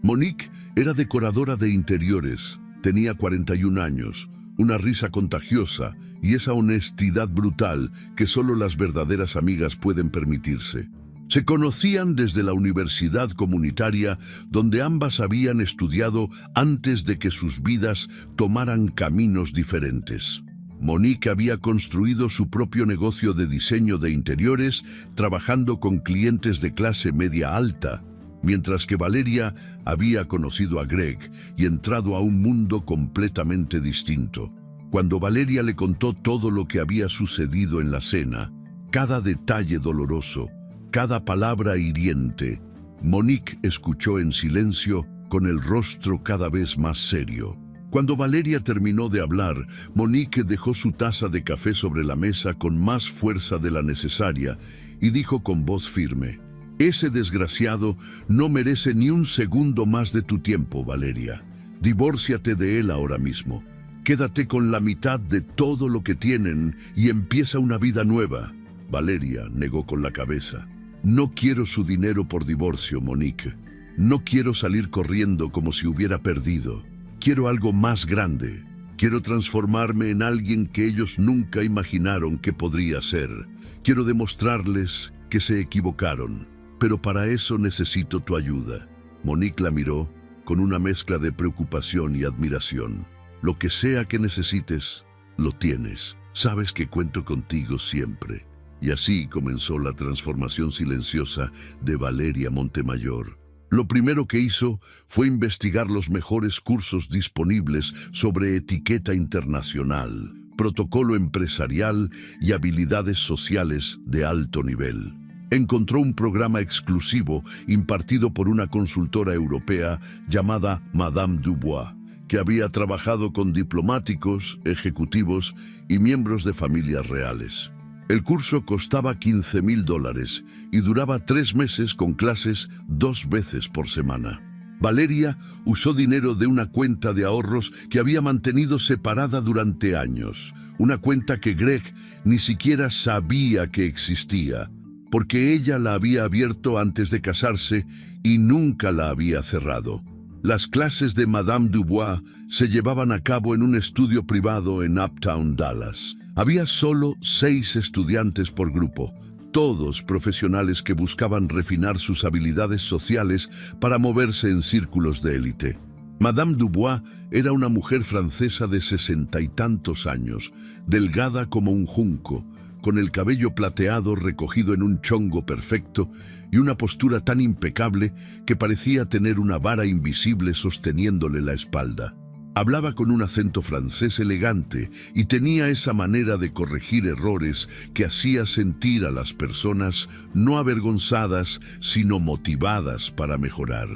Monique era decoradora de interiores, tenía 41 años, una risa contagiosa y esa honestidad brutal que solo las verdaderas amigas pueden permitirse. Se conocían desde la universidad comunitaria donde ambas habían estudiado antes de que sus vidas tomaran caminos diferentes. Monique había construido su propio negocio de diseño de interiores trabajando con clientes de clase media alta, mientras que Valeria había conocido a Greg y entrado a un mundo completamente distinto. Cuando Valeria le contó todo lo que había sucedido en la cena, cada detalle doloroso, cada palabra hiriente, Monique escuchó en silencio con el rostro cada vez más serio. Cuando Valeria terminó de hablar, Monique dejó su taza de café sobre la mesa con más fuerza de la necesaria y dijo con voz firme: «Ese desgraciado no merece ni un segundo más de tu tiempo, Valeria. Divórciate de él ahora mismo. Quédate con la mitad de todo lo que tienen y empieza una vida nueva». Valeria negó con la cabeza. «No quiero su dinero por divorcio, Monique. No quiero salir corriendo como si hubiera perdido. Quiero algo más grande. Quiero transformarme en alguien que ellos nunca imaginaron que podría ser. Quiero demostrarles que se equivocaron, pero para eso necesito tu ayuda. Monique la miró con una mezcla de preocupación y admiración. Lo que sea que necesites, lo tienes. Sabes que cuento contigo siempre. Y así comenzó la transformación silenciosa de Valeria Montemayor. Lo primero que hizo fue investigar los mejores cursos disponibles sobre etiqueta internacional, protocolo empresarial y habilidades sociales de alto nivel. Encontró un programa exclusivo impartido por una consultora europea llamada Madame Dubois, que había trabajado con diplomáticos, ejecutivos y miembros de familias reales. El curso costaba $15,000 y duraba 3 meses con clases 2 veces por semana. Valeria usó dinero de una cuenta de ahorros que había mantenido separada durante años, una cuenta que Greg ni siquiera sabía que existía, porque ella la había abierto antes de casarse y nunca la había cerrado. Las clases de Madame Dubois se llevaban a cabo en un estudio privado en Uptown, Dallas. Había solo 6 estudiantes por grupo, todos profesionales que buscaban refinar sus habilidades sociales para moverse en círculos de élite. Madame Dubois era una mujer francesa de 60 y tantos años, delgada como un junco, con el cabello plateado recogido en un chongo perfecto y una postura tan impecable que parecía tener una vara invisible sosteniéndole la espalda. Hablaba con un acento francés elegante y tenía esa manera de corregir errores que hacía sentir a las personas no avergonzadas, sino motivadas para mejorar.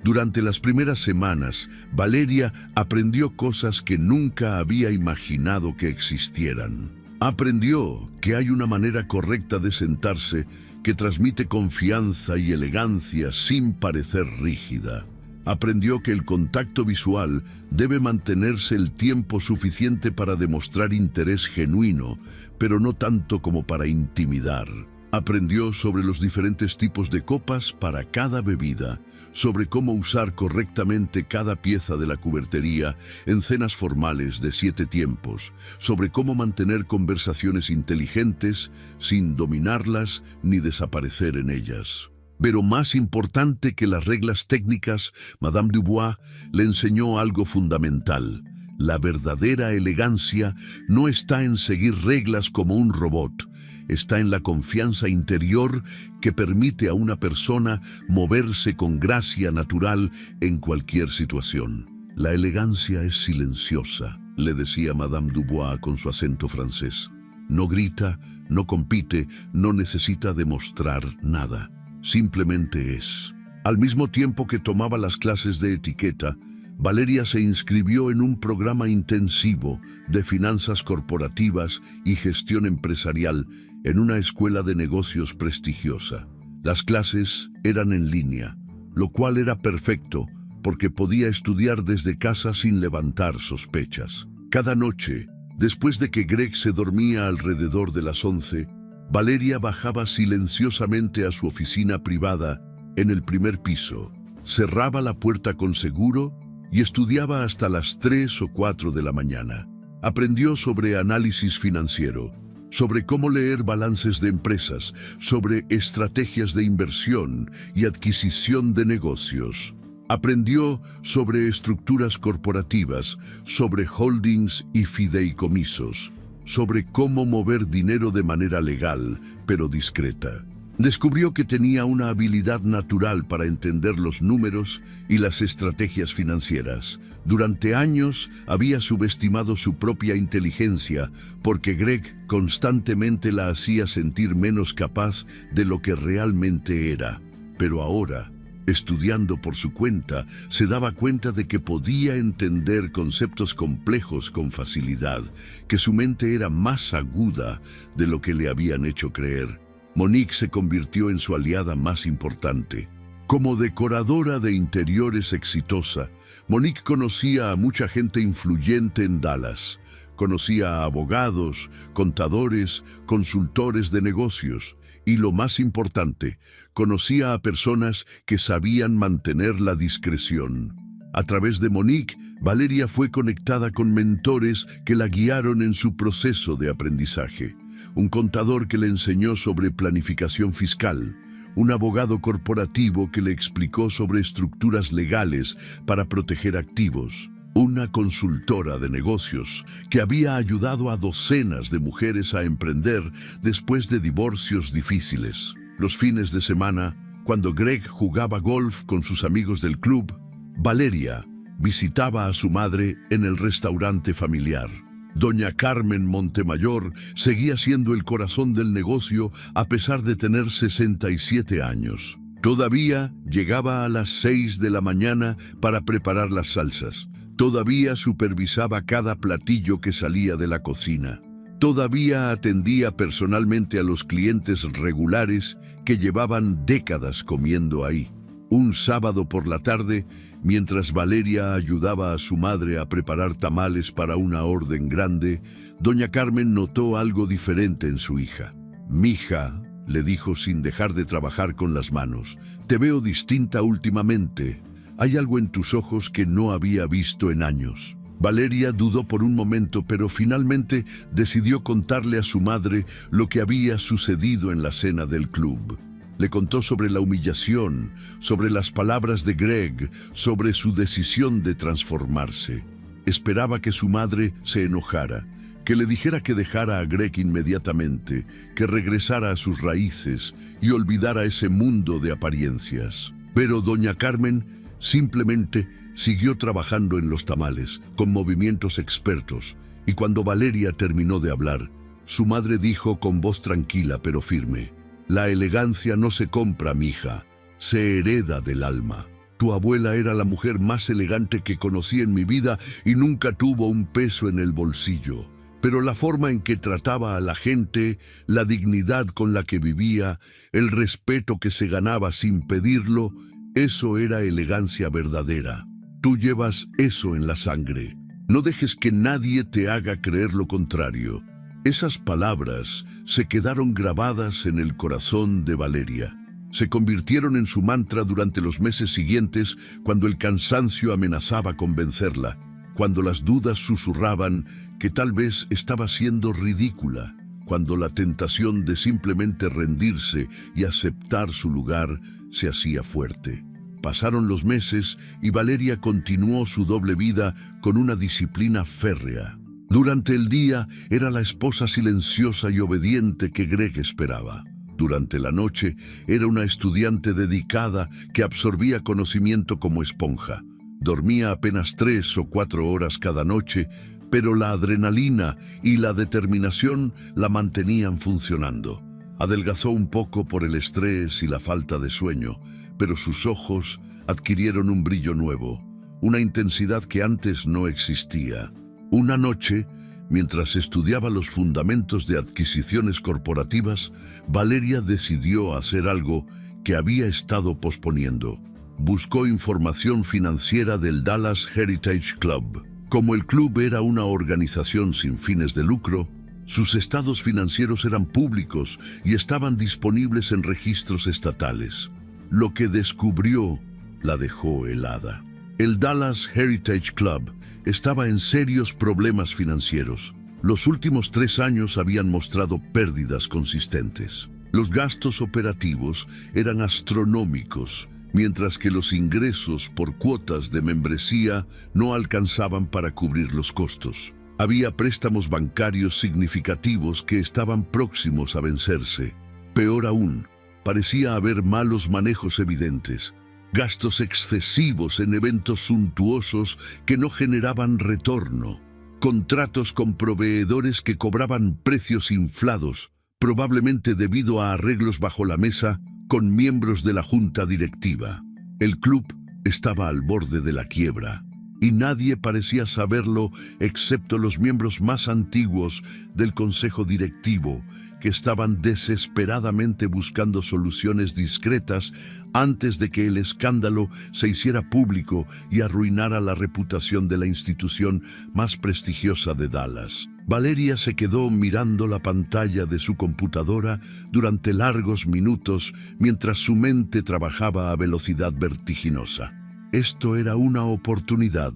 Durante las primeras semanas, Valeria aprendió cosas que nunca había imaginado que existieran. Aprendió que hay una manera correcta de sentarse que transmite confianza y elegancia sin parecer rígida. Aprendió que el contacto visual debe mantenerse el tiempo suficiente para demostrar interés genuino, pero no tanto como para intimidar. Aprendió sobre los diferentes tipos de copas para cada bebida, sobre cómo usar correctamente cada pieza de la cubertería en cenas formales de 7 tiempos, sobre cómo mantener conversaciones inteligentes sin dominarlas ni desaparecer en ellas. Pero más importante que las reglas técnicas, Madame Dubois le enseñó algo fundamental. La verdadera elegancia no está en seguir reglas como un robot, está en la confianza interior que permite a una persona moverse con gracia natural en cualquier situación. La elegancia es silenciosa, le decía Madame Dubois con su acento francés. No grita, no compite, no necesita demostrar nada. Simplemente es. Al mismo tiempo que tomaba las clases de etiqueta, Valeria se inscribió en un programa intensivo de finanzas corporativas y gestión empresarial en una escuela de negocios prestigiosa. Las clases eran en línea, lo cual era perfecto porque podía estudiar desde casa sin levantar sospechas. Cada noche, después de que Greg se dormía alrededor de las 11, Valeria bajaba silenciosamente a su oficina privada en el primer piso, cerraba la puerta con seguro y estudiaba hasta las 3 o 4 de la mañana. Aprendió sobre análisis financiero, sobre cómo leer balances de empresas, sobre estrategias de inversión y adquisición de negocios. Aprendió sobre estructuras corporativas, sobre holdings y fideicomisos, sobre cómo mover dinero de manera legal, pero discreta. Descubrió que tenía una habilidad natural para entender los números y las estrategias financieras. Durante años había subestimado su propia inteligencia porque Greg constantemente la hacía sentir menos capaz de lo que realmente era. Pero ahora, estudiando por su cuenta, se daba cuenta de que podía entender conceptos complejos con facilidad, que su mente era más aguda de lo que le habían hecho creer. Monique se convirtió en su aliada más importante. Como decoradora de interiores exitosa, Monique conocía a mucha gente influyente en Dallas. Conocía a abogados, contadores, consultores de negocios y, lo más importante, conocía a personas que sabían mantener la discreción. A través de Monique, Valeria fue conectada con mentores que la guiaron en su proceso de aprendizaje. Un contador que le enseñó sobre planificación fiscal, un abogado corporativo que le explicó sobre estructuras legales para proteger activos, una consultora de negocios que había ayudado a docenas de mujeres a emprender después de divorcios difíciles. Los fines de semana, cuando Greg jugaba golf con sus amigos del club, Valeria visitaba a su madre en el restaurante familiar. Doña Carmen Montemayor seguía siendo el corazón del negocio a pesar de tener 67 años. Todavía llegaba a las 6 de la mañana para preparar las salsas. Todavía supervisaba cada platillo que salía de la cocina. Todavía atendía personalmente a los clientes regulares que llevaban décadas comiendo ahí. Un sábado por la tarde, mientras Valeria ayudaba a su madre a preparar tamales para una orden grande, doña Carmen notó algo diferente en su hija. «Mija», le dijo sin dejar de trabajar con las manos, «te veo distinta últimamente. Hay algo en tus ojos que no había visto en años». Valeria dudó por un momento, pero finalmente decidió contarle a su madre lo que había sucedido en la cena del club. Le contó sobre la humillación, sobre las palabras de Greg, sobre su decisión de transformarse. Esperaba que su madre se enojara, que le dijera que dejara a Greg inmediatamente, que regresara a sus raíces y olvidara ese mundo de apariencias. Pero doña Carmen simplemente siguió trabajando en los tamales, con movimientos expertos, y cuando Valeria terminó de hablar, su madre dijo con voz tranquila pero firme: «La elegancia no se compra, mija, se hereda del alma. Tu abuela era la mujer más elegante que conocí en mi vida y nunca tuvo un peso en el bolsillo. Pero la forma en que trataba a la gente, la dignidad con la que vivía, el respeto que se ganaba sin pedirlo, eso era elegancia verdadera. Tú llevas eso en la sangre. No dejes que nadie te haga creer lo contrario». Esas palabras se quedaron grabadas en el corazón de Valeria. Se convirtieron en su mantra durante los meses siguientes, cuando el cansancio amenazaba con vencerla, cuando las dudas susurraban que tal vez estaba siendo ridícula, cuando la tentación de simplemente rendirse y aceptar su lugar se hacía fuerte. Pasaron los meses y Valeria continuó su doble vida con una disciplina férrea. Durante el día era la esposa silenciosa y obediente que Greg esperaba. Durante la noche era una estudiante dedicada que absorbía conocimiento como esponja. Dormía apenas 3 o 4 horas cada noche, pero la adrenalina y la determinación la mantenían funcionando. Adelgazó un poco por el estrés y la falta de sueño, pero sus ojos adquirieron un brillo nuevo, una intensidad que antes no existía. Una noche, mientras estudiaba los fundamentos de adquisiciones corporativas, Valeria decidió hacer algo que había estado posponiendo. Buscó información financiera del Dallas Heritage Club. Como el club era una organización sin fines de lucro, sus estados financieros eran públicos y estaban disponibles en registros estatales. Lo que descubrió la dejó helada. El Dallas Heritage Club estaba en serios problemas financieros. Los últimos 3 años habían mostrado pérdidas consistentes. Los gastos operativos eran astronómicos, mientras que los ingresos por cuotas de membresía no alcanzaban para cubrir los costos. Había préstamos bancarios significativos que estaban próximos a vencerse. Peor aún, parecía haber malos manejos evidentes. Gastos excesivos en eventos suntuosos que no generaban retorno, contratos con proveedores que cobraban precios inflados, probablemente debido a arreglos bajo la mesa con miembros de la junta directiva. El club estaba al borde de la quiebra, y nadie parecía saberlo excepto los miembros más antiguos del consejo directivo, que estaban desesperadamente buscando soluciones discretas antes de que el escándalo se hiciera público y arruinara la reputación de la institución más prestigiosa de Dallas. Valeria se quedó mirando la pantalla de su computadora durante largos minutos mientras su mente trabajaba a velocidad vertiginosa. Esto era una oportunidad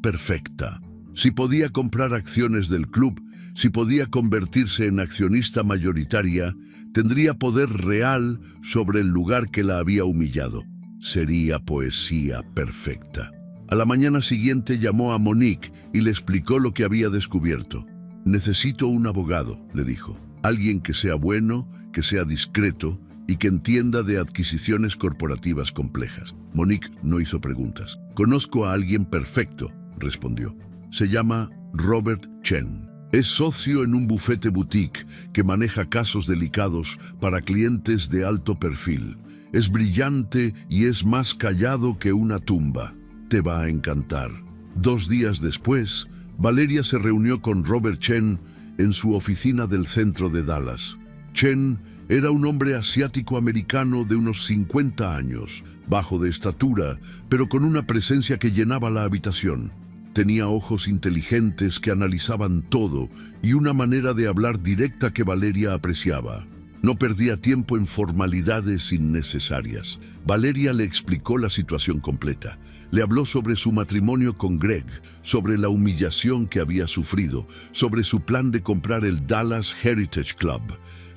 perfecta. Si podía comprar acciones del club, si podía convertirse en accionista mayoritaria, tendría poder real sobre el lugar que la había humillado. Sería poesía perfecta. A la mañana siguiente llamó a Monique y le explicó lo que había descubierto. «Necesito un abogado», le dijo. «Alguien que sea bueno, que sea discreto y que entienda de adquisiciones corporativas complejas». Monique no hizo preguntas. «Conozco a alguien perfecto», respondió. «Se llama Robert Chen. Es socio en un bufete boutique que maneja casos delicados para clientes de alto perfil. Es brillante y es más callado que una tumba. Te va a encantar». 2 días después, Valeria se reunió con Robert Chen en su oficina del centro de Dallas. Chen era un hombre asiático-americano de unos 50 años, bajo de estatura, pero con una presencia que llenaba la habitación. Tenía ojos inteligentes que analizaban todo y una manera de hablar directa que Valeria apreciaba. No perdía tiempo en formalidades innecesarias. Valeria le explicó la situación completa. Le habló sobre su matrimonio con Greg, sobre la humillación que había sufrido, sobre su plan de comprar el Dallas Heritage Club.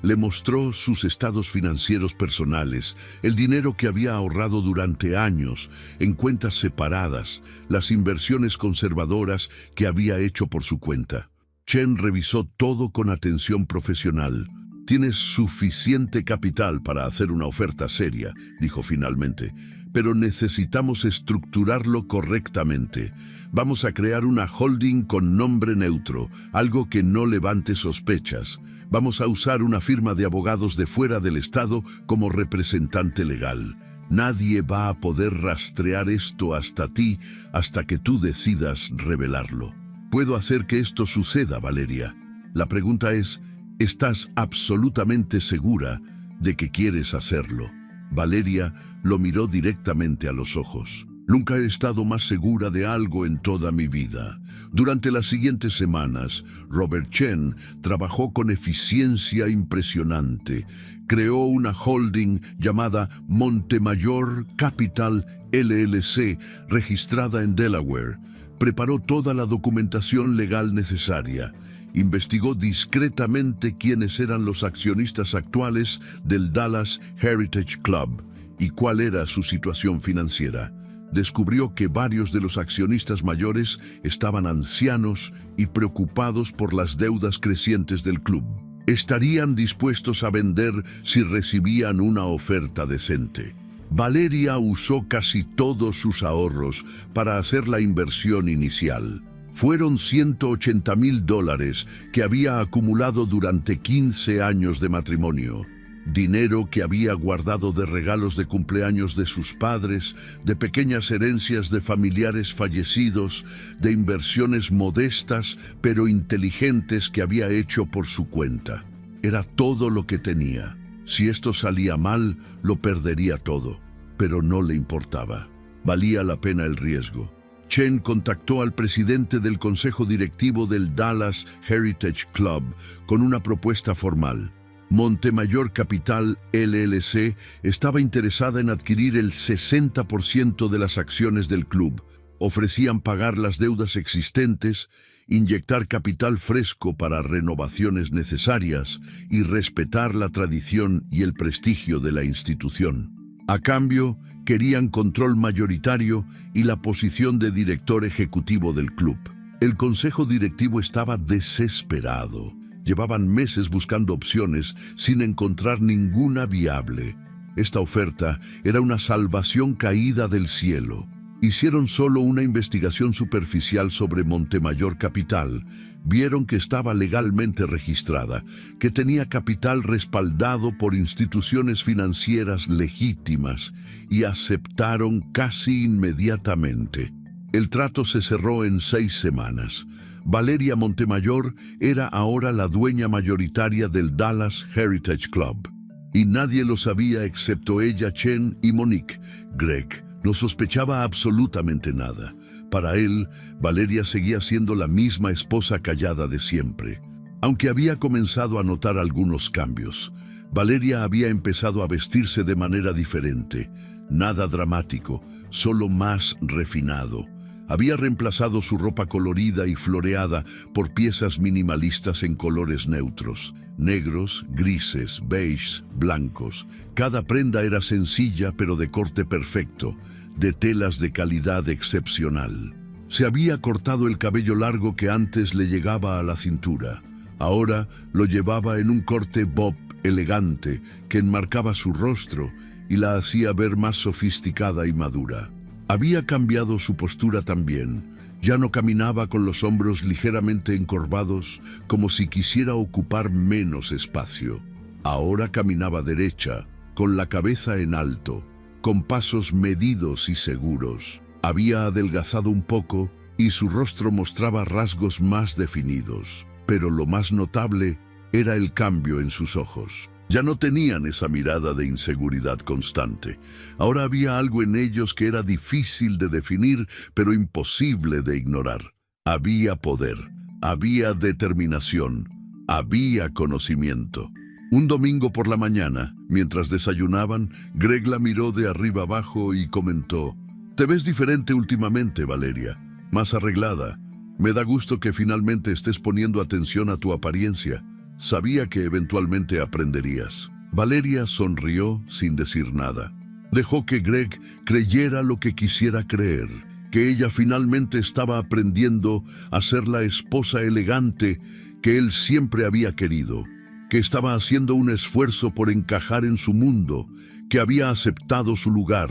Le mostró sus estados financieros personales, el dinero que había ahorrado durante años en cuentas separadas, las inversiones conservadoras que había hecho por su cuenta. Chen revisó todo con atención profesional. «Tienes suficiente capital para hacer una oferta seria», dijo finalmente, «pero necesitamos estructurarlo correctamente. Vamos a crear una holding con nombre neutro, algo que no levante sospechas. Vamos a usar una firma de abogados de fuera del estado como representante legal. Nadie va a poder rastrear esto hasta ti hasta que tú decidas revelarlo. Puedo hacer que esto suceda, Valeria. La pregunta es, ¿estás absolutamente segura de que quieres hacerlo?» Valeria lo miró directamente a los ojos. «Nunca he estado más segura de algo en toda mi vida». Durante las siguientes semanas, Robert Chen trabajó con eficiencia impresionante. Creó una holding llamada Montemayor Capital LLC, registrada en Delaware. Preparó toda la documentación legal necesaria. Investigó discretamente quiénes eran los accionistas actuales del Dallas Heritage Club y cuál era su situación financiera. Descubrió que varios de los accionistas mayores estaban ancianos y preocupados por las deudas crecientes del club. Estarían dispuestos a vender si recibían una oferta decente. Valeria usó casi todos sus ahorros para hacer la inversión inicial. Fueron $180,000 que había acumulado durante 15 años de matrimonio. Dinero que había guardado de regalos de cumpleaños de sus padres, de pequeñas herencias de familiares fallecidos, de inversiones modestas pero inteligentes que había hecho por su cuenta. Era todo lo que tenía. Si esto salía mal, lo perdería todo, pero no le importaba. Valía la pena el riesgo. Chen contactó al presidente del consejo directivo del Dallas Heritage Club con una propuesta formal. Montemayor Capital LLC estaba interesada en adquirir el 60% de las acciones del club. Ofrecían pagar las deudas existentes, inyectar capital fresco para renovaciones necesarias y respetar la tradición y el prestigio de la institución. A cambio, querían control mayoritario y la posición de director ejecutivo del club. El consejo directivo estaba desesperado. Llevaban meses buscando opciones sin encontrar ninguna viable. Esta oferta era una salvación caída del cielo. Hicieron solo una investigación superficial sobre Montemayor Capital. Vieron que estaba legalmente registrada, que tenía capital respaldado por instituciones financieras legítimas y aceptaron casi inmediatamente. El trato se cerró en 6 semanas. Valeria Montemayor era ahora la dueña mayoritaria del Dallas Heritage Club. Y nadie lo sabía excepto ella, Chen y Monique. Greg no sospechaba absolutamente nada. Para él, Valeria seguía siendo la misma esposa callada de siempre. Aunque había comenzado a notar algunos cambios, Valeria había empezado a vestirse de manera diferente. Nada dramático, solo más refinado. Había reemplazado su ropa colorida y floreada por piezas minimalistas en colores neutros, negros, grises, beiges, blancos. Cada prenda era sencilla pero de corte perfecto, de telas de calidad excepcional. Se había cortado el cabello largo que antes le llegaba a la cintura. Ahora lo llevaba en un corte bob elegante que enmarcaba su rostro y la hacía ver más sofisticada y madura. Había cambiado su postura también. Ya no caminaba con los hombros ligeramente encorvados como si quisiera ocupar menos espacio. Ahora caminaba derecha, con la cabeza en alto, con pasos medidos y seguros. Había adelgazado un poco y su rostro mostraba rasgos más definidos. Pero lo más notable era el cambio en sus ojos. Ya no tenían esa mirada de inseguridad constante. Ahora había algo en ellos que era difícil de definir, pero imposible de ignorar. Había poder, había determinación, había conocimiento. Un domingo por la mañana, mientras desayunaban, Greg la miró de arriba abajo y comentó: «Te ves diferente últimamente, Valeria, más arreglada. Me da gusto que finalmente estés poniendo atención a tu apariencia. Sabía que eventualmente aprenderías». Valeria sonrió sin decir nada. Dejó que Greg creyera lo que quisiera creer, que ella finalmente estaba aprendiendo a ser la esposa elegante que él siempre había querido, que estaba haciendo un esfuerzo por encajar en su mundo, que había aceptado su lugar.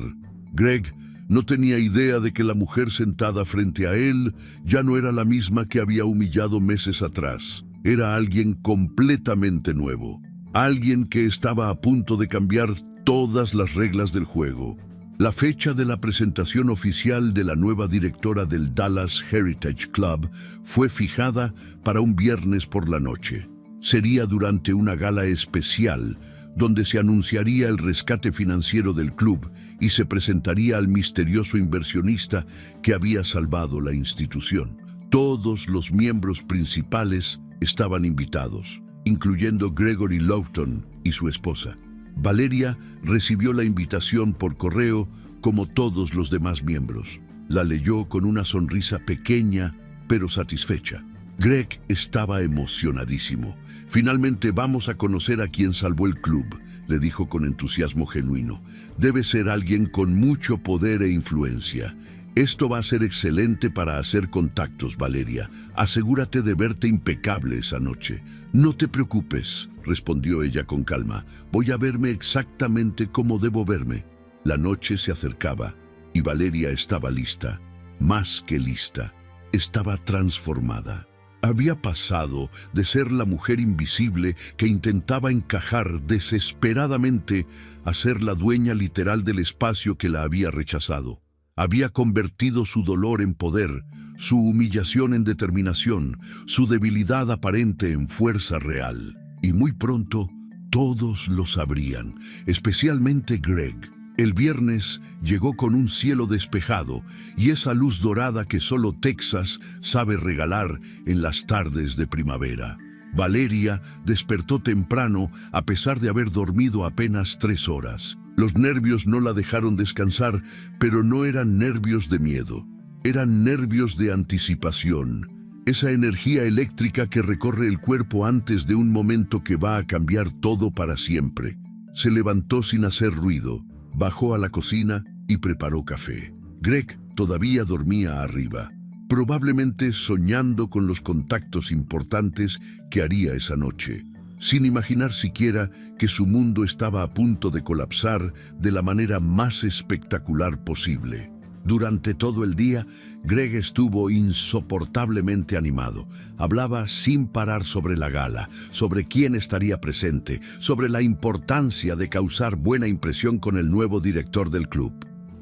Greg no tenía idea de que la mujer sentada frente a él ya no era la misma que había humillado meses atrás. Era alguien completamente nuevo, alguien que estaba a punto de cambiar todas las reglas del juego. La fecha de la presentación oficial de la nueva directora del Dallas Heritage Club fue fijada para un viernes por la noche. Sería durante una gala especial donde se anunciaría el rescate financiero del club y se presentaría al misterioso inversionista que había salvado la institución. Todos los miembros principales estaban invitados, incluyendo Gregory Lofton y su esposa. Valeria recibió la invitación por correo como todos los demás miembros. La leyó con una sonrisa pequeña pero satisfecha. Greg estaba emocionadísimo. «Finalmente vamos a conocer a quien salvó el club», le dijo con entusiasmo genuino. «Debe ser alguien con mucho poder e influencia. Esto va a ser excelente para hacer contactos, Valeria. Asegúrate de verte impecable esa noche». «No te preocupes», respondió ella con calma. «Voy a verme exactamente como debo verme». La noche se acercaba y Valeria estaba lista. Más que lista, estaba transformada. Había pasado de ser la mujer invisible que intentaba encajar desesperadamente a ser la dueña literal del espacio que la había rechazado. Había convertido su dolor en poder, su humillación en determinación, su debilidad aparente en fuerza real. Y muy pronto todos lo sabrían, especialmente Greg. El viernes llegó con un cielo despejado y esa luz dorada que solo Texas sabe regalar en las tardes de primavera. Valeria despertó temprano a pesar de haber dormido apenas 3 horas. Los nervios no la dejaron descansar, pero no eran nervios de miedo. Eran nervios de anticipación. Esa energía eléctrica que recorre el cuerpo antes de un momento que va a cambiar todo para siempre. Se levantó sin hacer ruido. Bajó a la cocina y preparó café. Greg todavía dormía arriba, probablemente soñando con los contactos importantes que haría esa noche, sin imaginar siquiera que su mundo estaba a punto de colapsar de la manera más espectacular posible. Durante todo el día, Greg estuvo insoportablemente animado. Hablaba sin parar sobre la gala, sobre quién estaría presente, sobre la importancia de causar buena impresión con el nuevo director del club.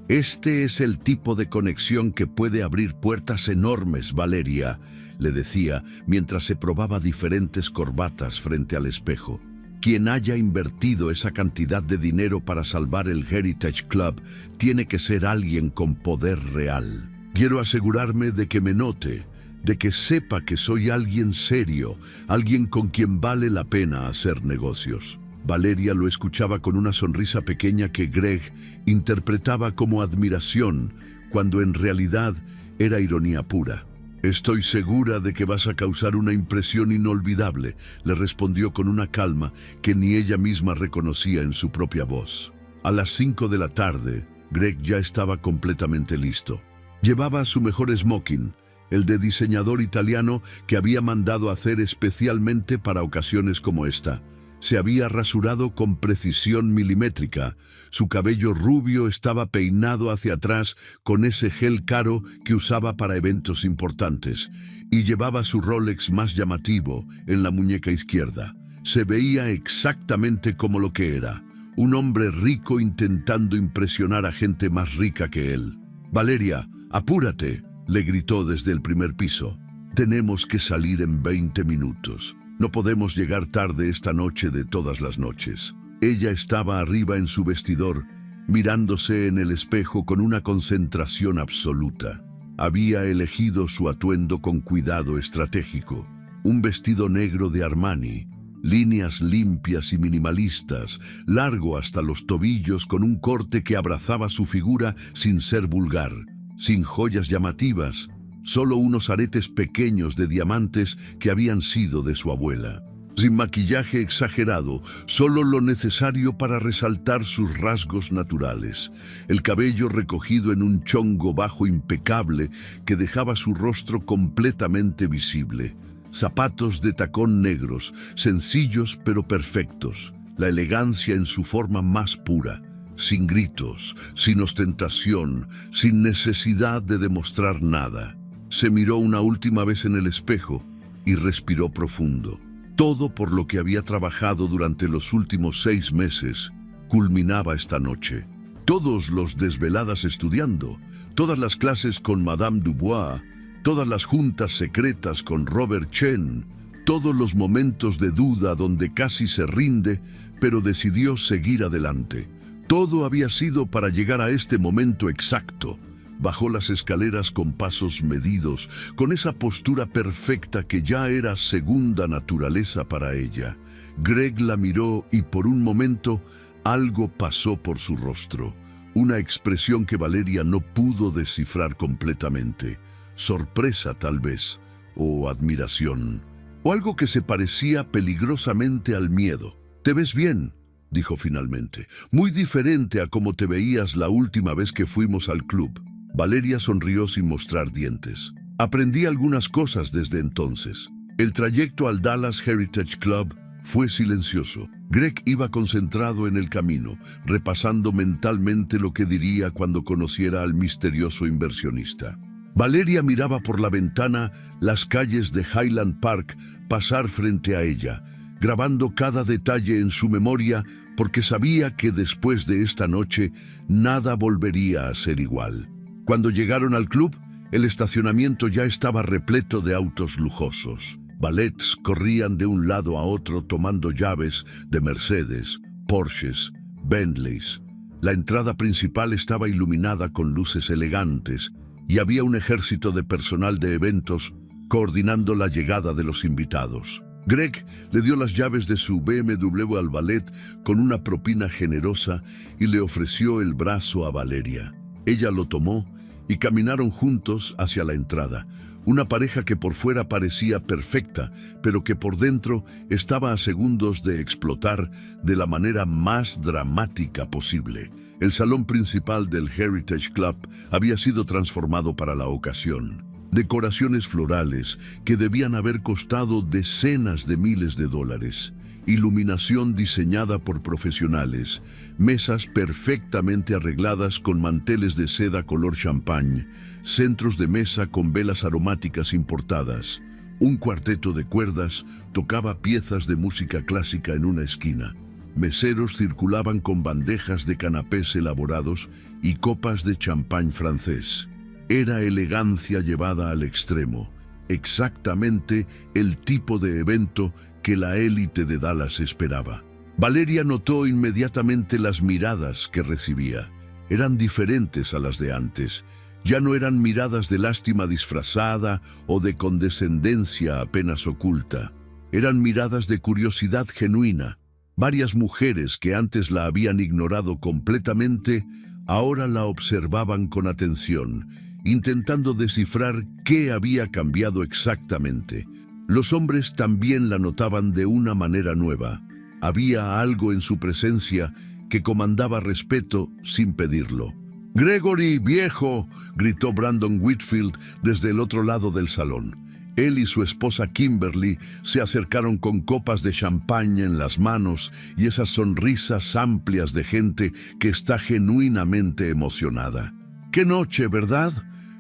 «Este es el tipo de conexión que puede abrir puertas enormes, Valeria», le decía mientras se probaba diferentes corbatas frente al espejo. «Quien haya invertido esa cantidad de dinero para salvar el Heritage Club tiene que ser alguien con poder real. Quiero asegurarme de que me note, de que sepa que soy alguien serio, alguien con quien vale la pena hacer negocios». Valeria lo escuchaba con una sonrisa pequeña que Greg interpretaba como admiración, cuando en realidad era ironía pura. «Estoy segura de que vas a causar una impresión inolvidable», le respondió con una calma que ni ella misma reconocía en su propia voz. A las 5 de la tarde, Greg ya estaba completamente listo. Llevaba su mejor smoking, el de diseñador italiano que había mandado hacer especialmente para ocasiones como esta. Se había rasurado con precisión milimétrica. Su cabello rubio estaba peinado hacia atrás con ese gel caro que usaba para eventos importantes, y llevaba su Rolex más llamativo en la muñeca izquierda. Se veía exactamente como lo que era, un hombre rico intentando impresionar a gente más rica que él. «Valeria, apúrate», le gritó desde el primer piso. «Tenemos que salir en 20 minutos. No podemos llegar tarde esta noche de todas las noches». Ella estaba arriba en su vestidor, mirándose en el espejo con una concentración absoluta. Había elegido su atuendo con cuidado estratégico. Un vestido negro de Armani, líneas limpias y minimalistas, largo hasta los tobillos con un corte que abrazaba su figura sin ser vulgar, sin joyas llamativas, solo unos aretes pequeños de diamantes que habían sido de su abuela. Sin maquillaje exagerado, solo lo necesario para resaltar sus rasgos naturales. El cabello recogido en un chongo bajo impecable que dejaba su rostro completamente visible. Zapatos de tacón negros, sencillos pero perfectos. La elegancia en su forma más pura. Sin gritos, sin ostentación, sin necesidad de demostrar nada. Se miró una última vez en el espejo y respiró profundo. Todo por lo que había trabajado durante los últimos 6 meses culminaba esta noche. Todos los desveladas estudiando, todas las clases con Madame Dubois, todas las juntas secretas con Robert Chen, todos los momentos de duda donde casi se rinde, pero decidió seguir adelante. Todo había sido para llegar a este momento exacto. Bajó las escaleras con pasos medidos, con esa postura perfecta que ya era segunda naturaleza para ella. Greg la miró y por un momento algo pasó por su rostro. Una expresión que Valeria no pudo descifrar completamente. Sorpresa tal vez, o admiración, o algo que se parecía peligrosamente al miedo. «¿Te ves bien?», dijo finalmente. «Muy diferente a cómo te veías la última vez que fuimos al club». Valeria sonrió sin mostrar dientes. «Aprendí algunas cosas desde entonces». El trayecto al Dallas Heritage Club fue silencioso. Greg iba concentrado en el camino, repasando mentalmente lo que diría cuando conociera al misterioso inversionista. Valeria miraba por la ventana las calles de Highland Park pasar frente a ella, grabando cada detalle en su memoria porque sabía que después de esta noche nada volvería a ser igual. Cuando llegaron al club, el estacionamiento ya estaba repleto de autos lujosos. Valets corrían de un lado a otro tomando llaves de Mercedes, Porsches, Bentleys. La entrada principal estaba iluminada con luces elegantes y había un ejército de personal de eventos coordinando la llegada de los invitados. Greg le dio las llaves de su BMW al valet con una propina generosa y le ofreció el brazo a Valeria. Ella lo tomó y caminaron juntos hacia la entrada, una pareja que por fuera parecía perfecta, pero que por dentro estaba a segundos de explotar de la manera más dramática posible. El salón principal del Heritage Club había sido transformado para la ocasión. Decoraciones florales que debían haber costado decenas de miles de dólares. Iluminación diseñada por profesionales, mesas perfectamente arregladas con manteles de seda color champán, centros de mesa con velas aromáticas importadas. Un cuarteto de cuerdas tocaba piezas de música clásica en una esquina. Meseros circulaban con bandejas de canapés elaborados y copas de champán francés. Era elegancia llevada al extremo, exactamente el tipo de evento que la élite de Dallas esperaba. Valeria notó inmediatamente las miradas que recibía. Eran diferentes a las de antes. Ya no eran miradas de lástima disfrazada o de condescendencia apenas oculta. Eran miradas de curiosidad genuina. Varias mujeres que antes la habían ignorado completamente, ahora la observaban con atención, intentando descifrar qué había cambiado exactamente. Los hombres también la notaban de una manera nueva. Había algo en su presencia que comandaba respeto sin pedirlo. «Gregory, viejo», gritó Brandon Whitfield desde el otro lado del salón. Él y su esposa Kimberly se acercaron con copas de champaña en las manos y esas sonrisas amplias de gente que está genuinamente emocionada. ¡Qué noche, verdad!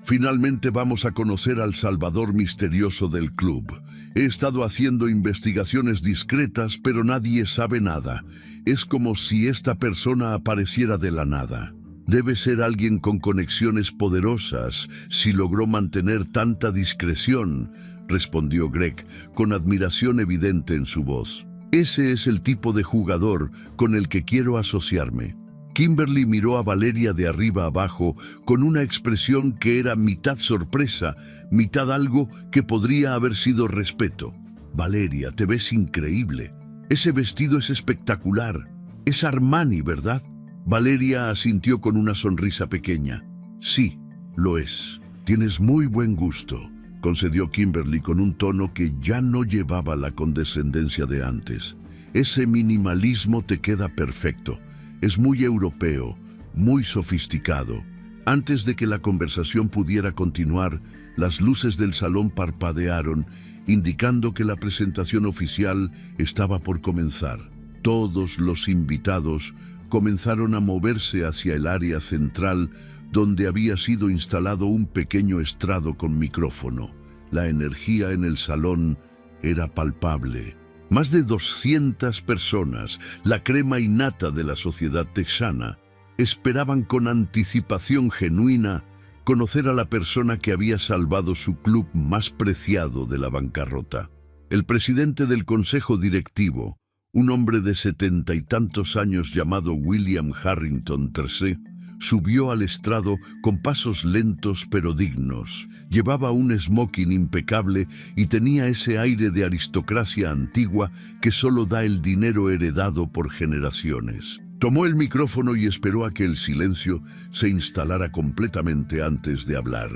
Finalmente vamos a conocer al salvador misterioso del club. He estado haciendo investigaciones discretas, pero nadie sabe nada. Es como si esta persona apareciera de la nada. Debe ser alguien con conexiones poderosas si logró mantener tanta discreción, respondió Greg, con admiración evidente en su voz. Ese es el tipo de jugador con el que quiero asociarme. Kimberly miró a Valeria de arriba abajo con una expresión que era mitad sorpresa, mitad algo que podría haber sido respeto. Valeria, te ves increíble. Ese vestido es espectacular. Es Armani, ¿verdad? Valeria asintió con una sonrisa pequeña. Sí, lo es. Tienes muy buen gusto, concedió Kimberly con un tono que ya no llevaba la condescendencia de antes. Ese minimalismo te queda perfecto. Es muy europeo, muy sofisticado. Antes de que la conversación pudiera continuar, las luces del salón parpadearon, indicando que la presentación oficial estaba por comenzar. Todos los invitados comenzaron a moverse hacia el área central, donde había sido instalado un pequeño estrado con micrófono. La energía en el salón era palpable. Más de 200 personas, la crema innata de la sociedad texana, esperaban con anticipación genuina conocer a la persona que había salvado su club más preciado de la bancarrota. El presidente del consejo directivo, un hombre de 70 y tantos años llamado William Harrington III, subió al estrado con pasos lentos pero dignos. Llevaba un smoking impecable y tenía ese aire de aristocracia antigua que solo da el dinero heredado por generaciones. Tomó el micrófono y esperó a que el silencio se instalara completamente antes de hablar.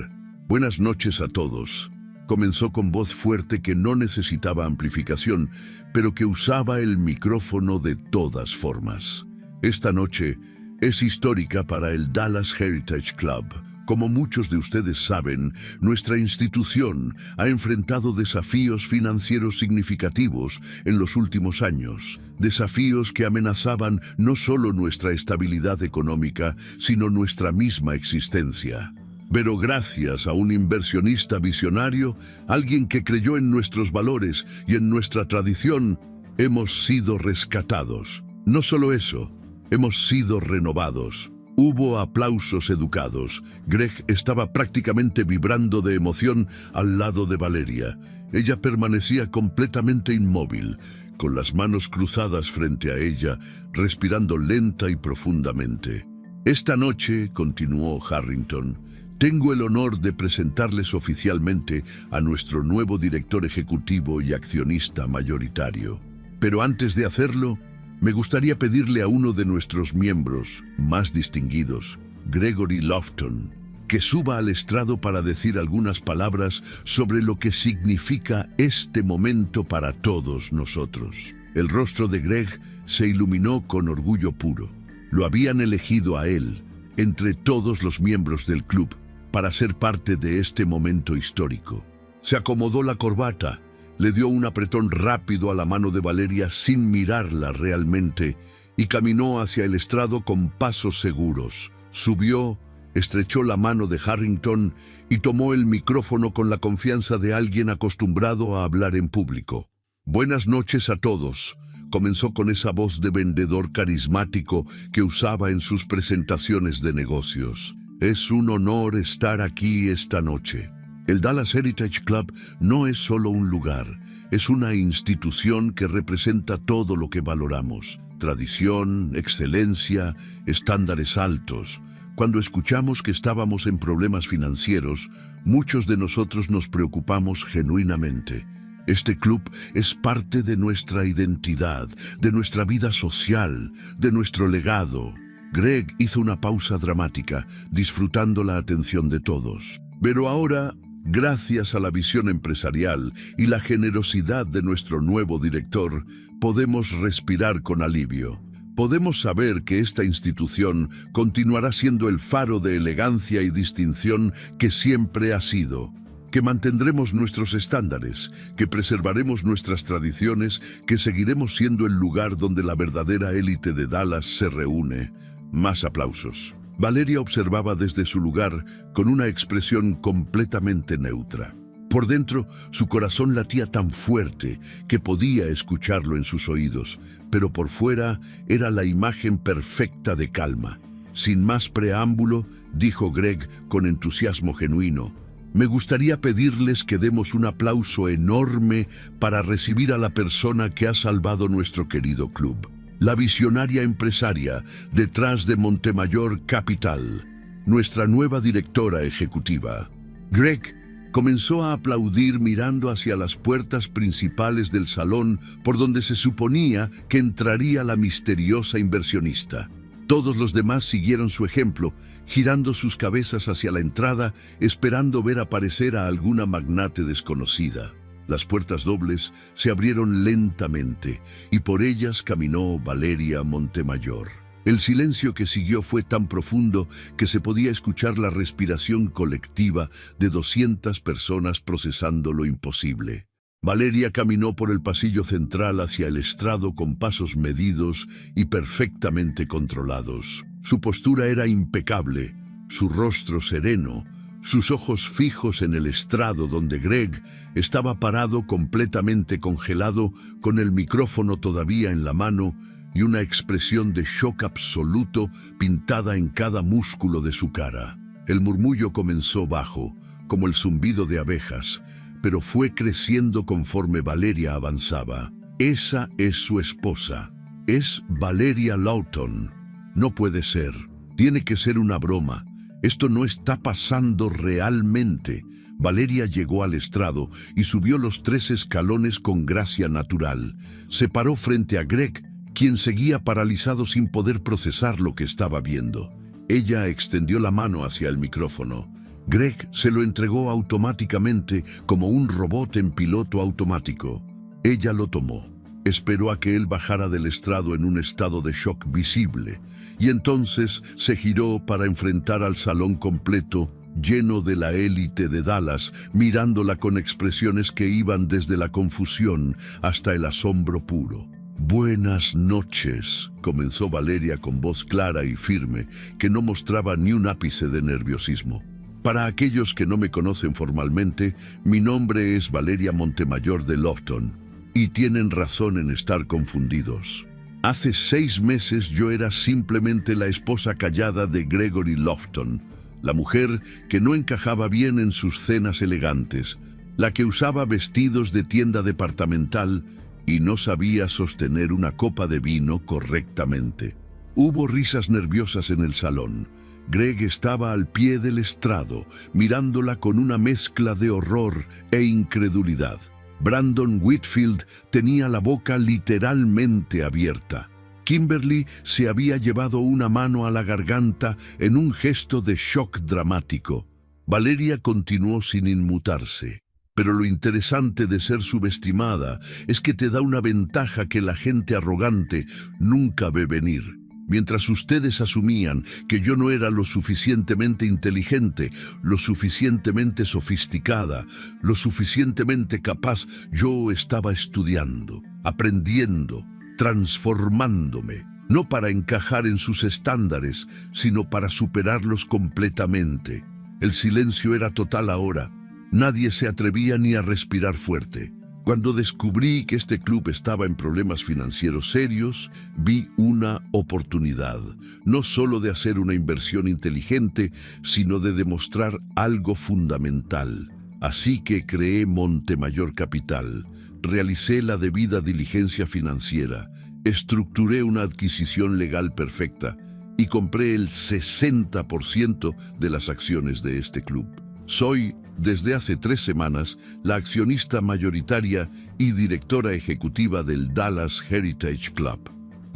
«Buenas noches a todos», comenzó con voz fuerte que no necesitaba amplificación, pero que usaba el micrófono de todas formas. «Esta noche es histórica para el Dallas Heritage Club. Como muchos de ustedes saben, nuestra institución ha enfrentado desafíos financieros significativos en los últimos años. Desafíos que amenazaban no solo nuestra estabilidad económica, sino nuestra misma existencia. Pero gracias a un inversionista visionario, alguien que creyó en nuestros valores y en nuestra tradición, hemos sido rescatados. No solo eso, hemos sido renovados». Hubo aplausos educados. Greg estaba prácticamente vibrando de emoción al lado de Valeria. Ella permanecía completamente inmóvil, con las manos cruzadas frente a ella, respirando lenta y profundamente. «Esta noche», continuó Harrington, «tengo el honor de presentarles oficialmente a nuestro nuevo director ejecutivo y accionista mayoritario. Pero antes de hacerlo, me gustaría pedirle a uno de nuestros miembros más distinguidos, Gregory Lofton, que suba al estrado para decir algunas palabras sobre lo que significa este momento para todos nosotros». El rostro de Greg se iluminó con orgullo puro. Lo habían elegido a él, entre todos los miembros del club, para ser parte de este momento histórico. Se acomodó la corbata, le dio un apretón rápido a la mano de Valeria sin mirarla realmente y caminó hacia el estrado con pasos seguros. Subió, estrechó la mano de Harrington y tomó el micrófono con la confianza de alguien acostumbrado a hablar en público. «Buenas noches a todos», comenzó con esa voz de vendedor carismático que usaba en sus presentaciones de negocios. «Es un honor estar aquí esta noche. El Dallas Heritage Club no es solo un lugar, es una institución que representa todo lo que valoramos. Tradición, excelencia, estándares altos. Cuando escuchamos que estábamos en problemas financieros, muchos de nosotros nos preocupamos genuinamente. Este club es parte de nuestra identidad, de nuestra vida social, de nuestro legado. Greg hizo una pausa dramática, disfrutando la atención de todos. Pero ahora, gracias a la visión empresarial y la generosidad de nuestro nuevo director, podemos respirar con alivio. Podemos saber que esta institución continuará siendo el faro de elegancia y distinción que siempre ha sido. Que mantendremos nuestros estándares, que preservaremos nuestras tradiciones, que seguiremos siendo el lugar donde la verdadera élite de Dallas se reúne. Más aplausos. Valeria observaba desde su lugar con una expresión completamente neutra. Por dentro, su corazón latía tan fuerte que podía escucharlo en sus oídos, pero por fuera era la imagen perfecta de calma. Sin más preámbulo, dijo Greg con entusiasmo genuino: me gustaría pedirles que demos un aplauso enorme para recibir a la persona que ha salvado nuestro querido club. La visionaria empresaria detrás de Montemayor Capital, nuestra nueva directora ejecutiva. Greg comenzó a aplaudir mirando hacia las puertas principales del salón por donde se suponía que entraría la misteriosa inversionista. Todos los demás siguieron su ejemplo, girando sus cabezas hacia la entrada, esperando ver aparecer a alguna magnate desconocida. Las puertas dobles se abrieron lentamente y por ellas caminó Valeria Montemayor. El silencio que siguió fue tan profundo que se podía escuchar la respiración colectiva de 200 personas procesando lo imposible. Valeria caminó por el pasillo central hacia el estrado con pasos medidos y perfectamente controlados. Su postura era impecable, su rostro sereno, sus ojos fijos en el estrado donde Greg estaba parado completamente congelado, con el micrófono todavía en la mano y una expresión de shock absoluto pintada en cada músculo de su cara. El murmullo comenzó bajo, como el zumbido de abejas, pero fue creciendo conforme Valeria avanzaba. Esa es su esposa. Es Valeria Lawton. No puede ser. Tiene que ser una broma. Esto no está pasando realmente. Valeria llegó al estrado y subió los 3 escalones con gracia natural. Se paró frente a Greg, quien seguía paralizado sin poder procesar lo que estaba viendo. Ella extendió la mano hacia el micrófono. Greg se lo entregó automáticamente como un robot en piloto automático. Ella lo tomó. Esperó a que él bajara del estrado en un estado de shock visible, y entonces se giró para enfrentar al salón completo, lleno de la élite de Dallas, mirándola con expresiones que iban desde la confusión hasta el asombro puro. «Buenas noches», comenzó Valeria con voz clara y firme, que no mostraba ni un ápice de nerviosismo. «Para aquellos que no me conocen formalmente, mi nombre es Valeria Montemayor de Lofton, y tienen razón en estar confundidos. Hace 6 meses yo era simplemente la esposa callada de Gregory Lofton, la mujer que no encajaba bien en sus cenas elegantes, la que usaba vestidos de tienda departamental y no sabía sostener una copa de vino correctamente». Hubo risas nerviosas en el salón. Greg estaba al pie del estrado, mirándola con una mezcla de horror e incredulidad. Brandon Whitfield tenía la boca literalmente abierta. Kimberly se había llevado una mano a la garganta en un gesto de shock dramático. Valeria continuó sin inmutarse. Pero lo interesante de ser subestimada es que te da una ventaja que la gente arrogante nunca ve venir. Mientras ustedes asumían que yo no era lo suficientemente inteligente, lo suficientemente sofisticada, lo suficientemente capaz, yo estaba estudiando, aprendiendo, transformándome, no para encajar en sus estándares, sino para superarlos completamente. El silencio era total ahora. Nadie se atrevía ni a respirar fuerte. Cuando descubrí que este club estaba en problemas financieros serios, vi una oportunidad, no solo de hacer una inversión inteligente, sino de demostrar algo fundamental. Así que creé Montemayor Capital, realicé la debida diligencia financiera, estructuré una adquisición legal perfecta y compré el 60% de las acciones de este club. Soy, desde hace 3 semanas, la accionista mayoritaria y directora ejecutiva del Dallas Heritage Club.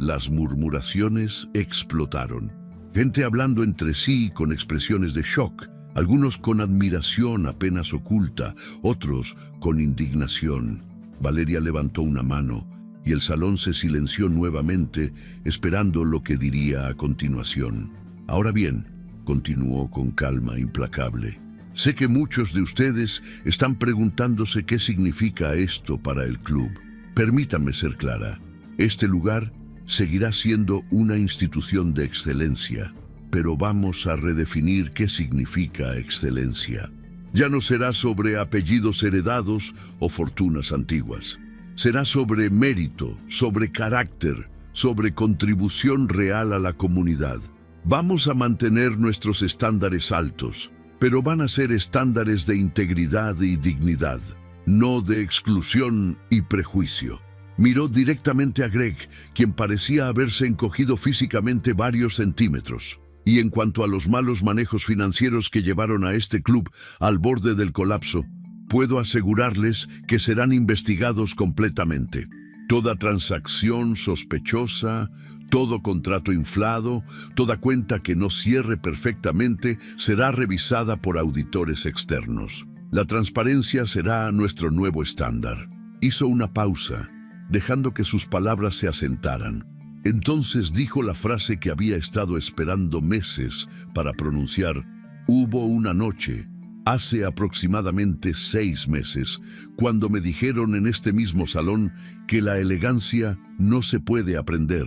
Las murmuraciones explotaron. Gente hablando entre sí con expresiones de shock, algunos con admiración apenas oculta, otros con indignación. Valeria levantó una mano y el salón se silenció nuevamente, esperando lo que diría a continuación. Ahora bien, continuó con calma implacable, sé que muchos de ustedes están preguntándose qué significa esto para el club. Permítanme ser clara. Este lugar seguirá siendo una institución de excelencia, pero vamos a redefinir qué significa excelencia. Ya no será sobre apellidos heredados o fortunas antiguas. Será sobre mérito, sobre carácter, sobre contribución real a la comunidad. Vamos a mantener nuestros estándares altos, pero van a ser estándares de integridad y dignidad, no de exclusión y prejuicio. Miró directamente a Greg, quien parecía haberse encogido físicamente varios centímetros. Y en cuanto a los malos manejos financieros que llevaron a este club al borde del colapso, puedo asegurarles que serán investigados completamente. Toda transacción sospechosa, todo contrato inflado, toda cuenta que no cierre perfectamente será revisada por auditores externos. La transparencia será nuestro nuevo estándar. Hizo una pausa, dejando que sus palabras se asentaran. Entonces dijo la frase que había estado esperando meses para pronunciar. Hubo una noche, hace aproximadamente 6 meses, cuando me dijeron en este mismo salón que la elegancia no se puede aprender,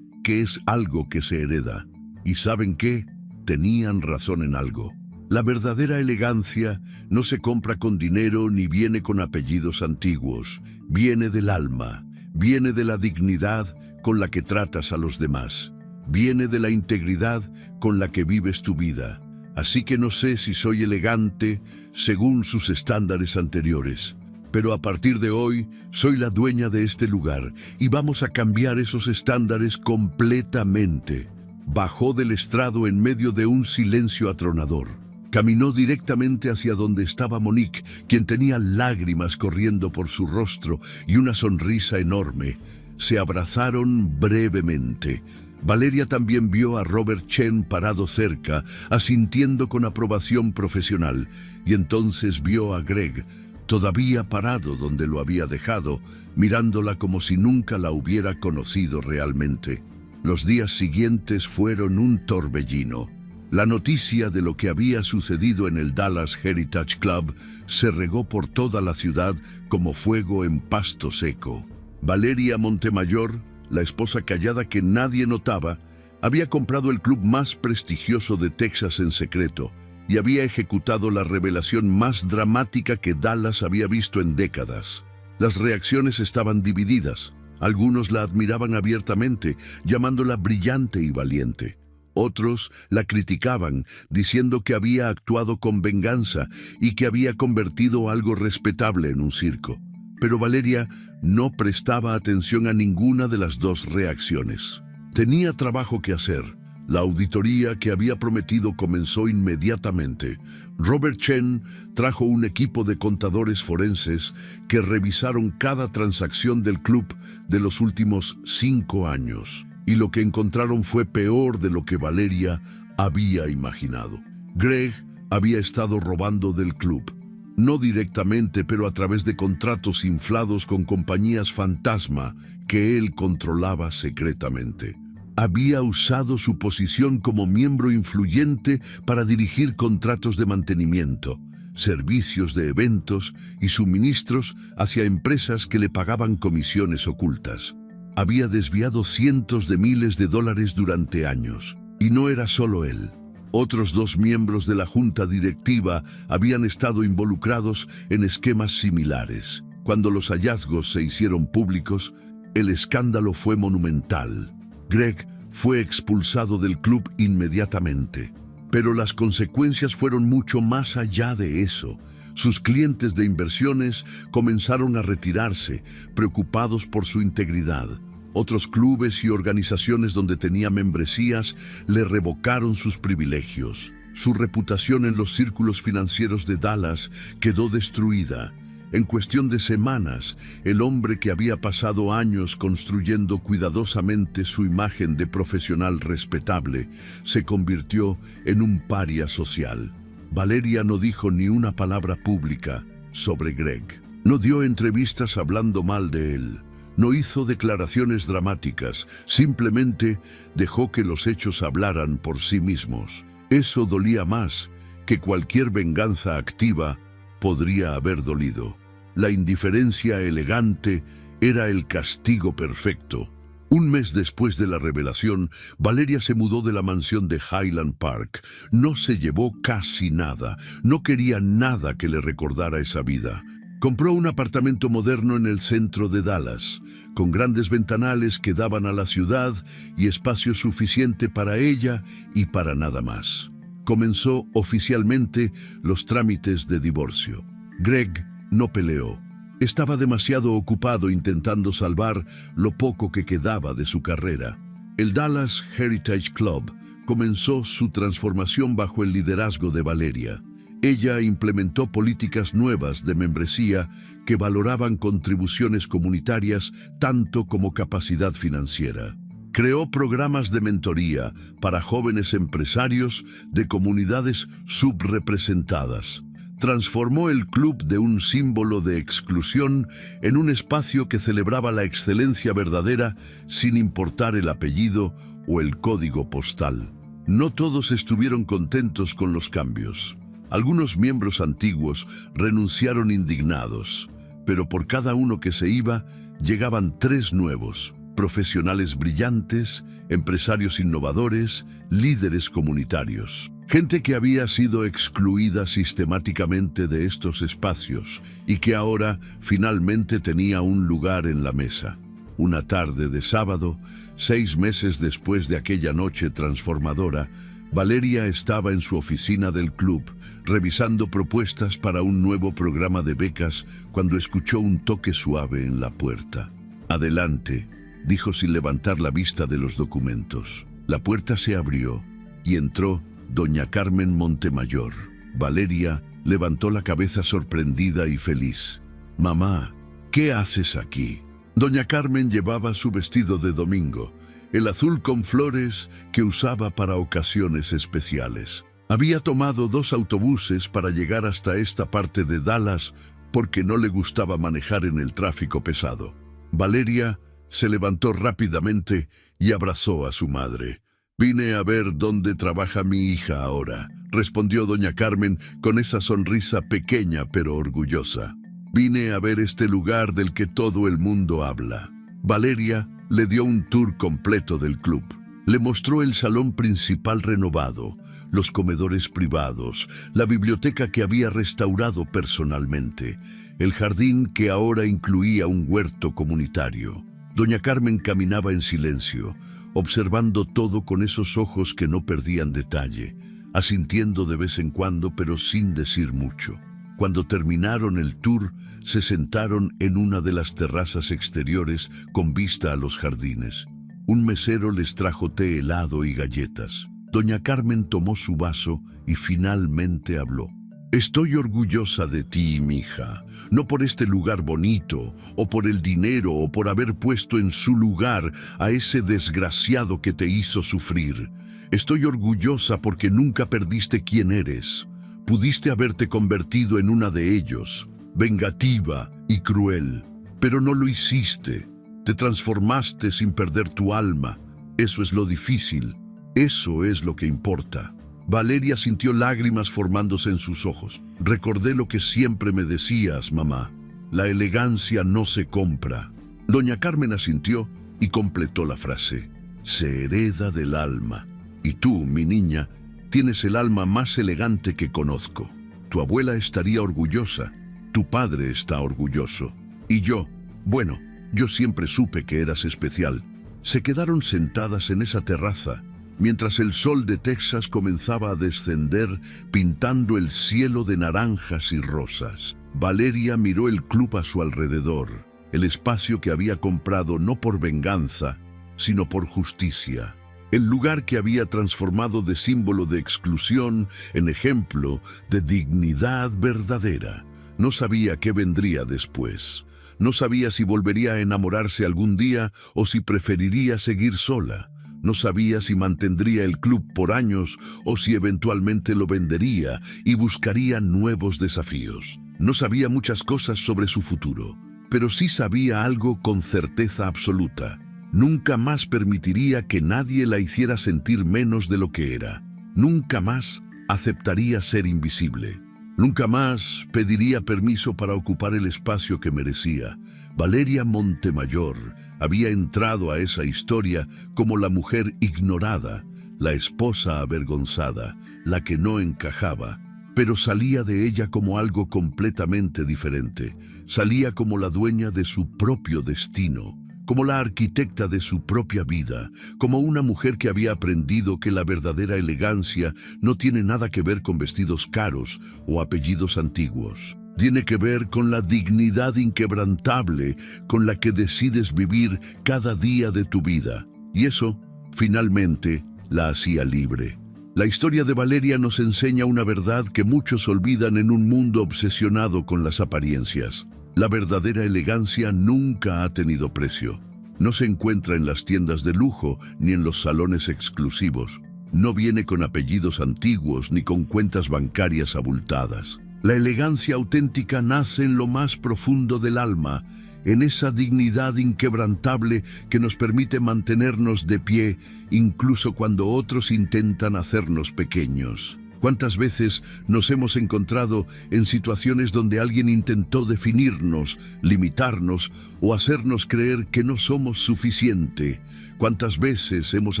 que es algo que se hereda. ¿Y saben qué? Tenían razón en algo. La verdadera elegancia no se compra con dinero ni viene con apellidos antiguos. Viene del alma, viene de la dignidad con la que tratas a los demás. Viene de la integridad con la que vives tu vida. Así que no sé si soy elegante según sus estándares anteriores, pero a partir de hoy soy la dueña de este lugar y vamos a cambiar esos estándares completamente. Bajó del estrado en medio de un silencio atronador. Caminó directamente hacia donde estaba Monique, quien tenía lágrimas corriendo por su rostro y una sonrisa enorme. Se abrazaron brevemente. Valeria también vio a Robert Chen parado cerca, asintiendo con aprobación profesional, y entonces vio a Greg, todavía parado donde lo había dejado, mirándola como si nunca la hubiera conocido realmente. Los días siguientes fueron un torbellino. La noticia de lo que había sucedido en el Dallas Heritage Club se regó por toda la ciudad como fuego en pasto seco. Valeria Montemayor, la esposa callada que nadie notaba, había comprado el club más prestigioso de Texas en secreto y había ejecutado la revelación más dramática que Dallas había visto en décadas. Las reacciones estaban divididas. Algunos la admiraban abiertamente, llamándola brillante y valiente. Otros la criticaban, diciendo que había actuado con venganza y que había convertido algo respetable en un circo. Pero Valeria no prestaba atención a ninguna de las dos reacciones. Tenía trabajo que hacer. La auditoría que había prometido comenzó inmediatamente. Robert Chen trajo un equipo de contadores forenses que revisaron cada transacción del club de los últimos 5 años. Y lo que encontraron fue peor de lo que Valeria había imaginado. Greg había estado robando del club. No directamente, pero a través de contratos inflados con compañías fantasma que él controlaba secretamente. Había usado su posición como miembro influyente para dirigir contratos de mantenimiento, servicios de eventos y suministros hacia empresas que le pagaban comisiones ocultas. Había desviado cientos de miles de dólares durante años. Y no era solo él. Otros 2 miembros de la junta directiva habían estado involucrados en esquemas similares. Cuando los hallazgos se hicieron públicos, el escándalo fue monumental. Greg fue expulsado del club inmediatamente. Pero las consecuencias fueron mucho más allá de eso. Sus clientes de inversiones comenzaron a retirarse, preocupados por su integridad. Otros clubes y organizaciones donde tenía membresías le revocaron sus privilegios. Su reputación en los círculos financieros de Dallas quedó destruida. En cuestión de semanas, el hombre que había pasado años construyendo cuidadosamente su imagen de profesional respetable se convirtió en un paria social. Valeria no dijo ni una palabra pública sobre Greg. No dio entrevistas hablando mal de él. No hizo declaraciones dramáticas. Simplemente dejó que los hechos hablaran por sí mismos. Eso dolía más que cualquier venganza activa podría haber dolido. La indiferencia elegante era el castigo perfecto. Un mes después de la revelación, Valeria se mudó de la mansión de Highland Park. No se llevó casi nada. No quería nada que le recordara esa vida. Compró un apartamento moderno en el centro de Dallas, con grandes ventanales que daban a la ciudad y espacio suficiente para ella y para nada más. Comenzó oficialmente los trámites de divorcio. Greg no peleó. Estaba demasiado ocupado intentando salvar lo poco que quedaba de su carrera. El Dallas Heritage Club comenzó su transformación bajo el liderazgo de Valeria. Ella implementó políticas nuevas de membresía que valoraban contribuciones comunitarias tanto como capacidad financiera. Creó programas de mentoría para jóvenes empresarios de comunidades subrepresentadas. Transformó el club de un símbolo de exclusión en un espacio que celebraba la excelencia verdadera sin importar el apellido o el código postal. No todos estuvieron contentos con los cambios. Algunos miembros antiguos renunciaron indignados, pero por cada uno que se iba, llegaban 3 nuevos: profesionales brillantes, empresarios innovadores, líderes comunitarios. Gente que había sido excluida sistemáticamente de estos espacios y que ahora finalmente tenía un lugar en la mesa. Una tarde de sábado, 6 meses después de aquella noche transformadora, Valeria estaba en su oficina del club, revisando propuestas para un nuevo programa de becas, cuando escuchó un toque suave en la puerta. «Adelante», dijo sin levantar la vista de los documentos. La puerta se abrió y entró doña Carmen Montemayor. Valeria levantó la cabeza sorprendida y feliz. «Mamá, ¿qué haces aquí?» Doña Carmen llevaba su vestido de domingo, el azul con flores que usaba para ocasiones especiales. Había tomado 2 autobuses para llegar hasta esta parte de Dallas porque no le gustaba manejar en el tráfico pesado. Valeria se levantó rápidamente y abrazó a su madre. «Vine a ver dónde trabaja mi hija ahora», respondió doña Carmen con esa sonrisa pequeña pero orgullosa. «Vine a ver este lugar del que todo el mundo habla». Valeria le dio un tour completo del club. Le mostró el salón principal renovado, los comedores privados, la biblioteca que había restaurado personalmente, el jardín que ahora incluía un huerto comunitario. Doña Carmen caminaba en silencio, observando todo con esos ojos que no perdían detalle, asintiendo de vez en cuando pero sin decir mucho. Cuando terminaron el tour, se sentaron en una de las terrazas exteriores con vista a los jardines. Un mesero les trajo té helado y galletas. Doña Carmen tomó su vaso y finalmente habló. «Estoy orgullosa de ti, mija, no por este lugar bonito, o por el dinero, o por haber puesto en su lugar a ese desgraciado que te hizo sufrir. Estoy orgullosa porque nunca perdiste quién eres. Pudiste haberte convertido en una de ellos, vengativa y cruel, pero no lo hiciste. Te transformaste sin perder tu alma. Eso es lo difícil. Eso es lo que importa». Valeria sintió lágrimas formándose en sus ojos. «Recordé lo que siempre me decías, mamá. La elegancia no se compra». Doña Carmen asintió y completó la frase. «Se hereda del alma. Y tú, mi niña, tienes el alma más elegante que conozco. Tu abuela estaría orgullosa. Tu padre está orgulloso. Y yo, bueno, yo siempre supe que eras especial». Se quedaron sentadas en esa terraza, mientras el sol de Texas comenzaba a descender, pintando el cielo de naranjas y rosas. Valeria miró el club a su alrededor, el espacio que había comprado no por venganza, sino por justicia. el lugar que había transformado de símbolo de exclusión en ejemplo de dignidad verdadera. No sabía qué vendría después. No sabía si volvería a enamorarse algún día o si preferiría seguir sola. No sabía si mantendría el club por años o si eventualmente lo vendería y buscaría nuevos desafíos. No sabía muchas cosas sobre su futuro, pero sí sabía algo con certeza absoluta. Nunca más permitiría que nadie la hiciera sentir menos de lo que era. Nunca más aceptaría ser invisible. Nunca más pediría permiso para ocupar el espacio que merecía. Valeria Montemayor había entrado a esa historia como la mujer ignorada, la esposa avergonzada, la que no encajaba, pero salía de ella como algo completamente diferente. Salía como la dueña de su propio destino, como la arquitecta de su propia vida, como una mujer que había aprendido que la verdadera elegancia no tiene nada que ver con vestidos caros o apellidos antiguos. Tiene que ver con la dignidad inquebrantable con la que decides vivir cada día de tu vida. Y eso, finalmente, la hacía libre. La historia de Valeria nos enseña una verdad que muchos olvidan en un mundo obsesionado con las apariencias. La verdadera elegancia nunca ha tenido precio. No se encuentra en las tiendas de lujo ni en los salones exclusivos. No viene con apellidos antiguos ni con cuentas bancarias abultadas. La elegancia auténtica nace en lo más profundo del alma, en esa dignidad inquebrantable que nos permite mantenernos de pie incluso cuando otros intentan hacernos pequeños. ¿Cuántas veces nos hemos encontrado en situaciones donde alguien intentó definirnos, limitarnos o hacernos creer que no somos suficiente? ¿Cuántas veces hemos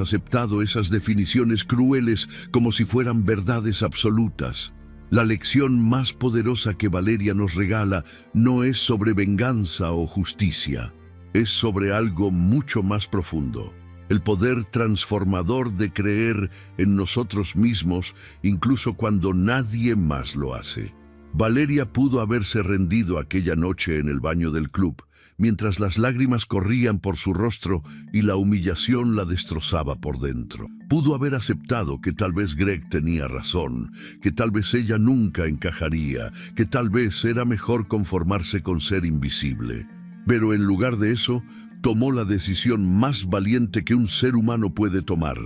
aceptado esas definiciones crueles como si fueran verdades absolutas? La lección más poderosa que Valeria nos regala no es sobre venganza o justicia, es sobre algo mucho más profundo. El poder transformador de creer en nosotros mismos incluso cuando nadie más lo hace. Valeria pudo haberse rendido aquella noche en el baño del club, mientras las lágrimas corrían por su rostro y la humillación la destrozaba por dentro. Pudo haber aceptado que tal vez Greg tenía razón, que tal vez ella nunca encajaría, que tal vez era mejor conformarse con ser invisible. Pero en lugar de eso, tomó la decisión más valiente que un ser humano puede tomar.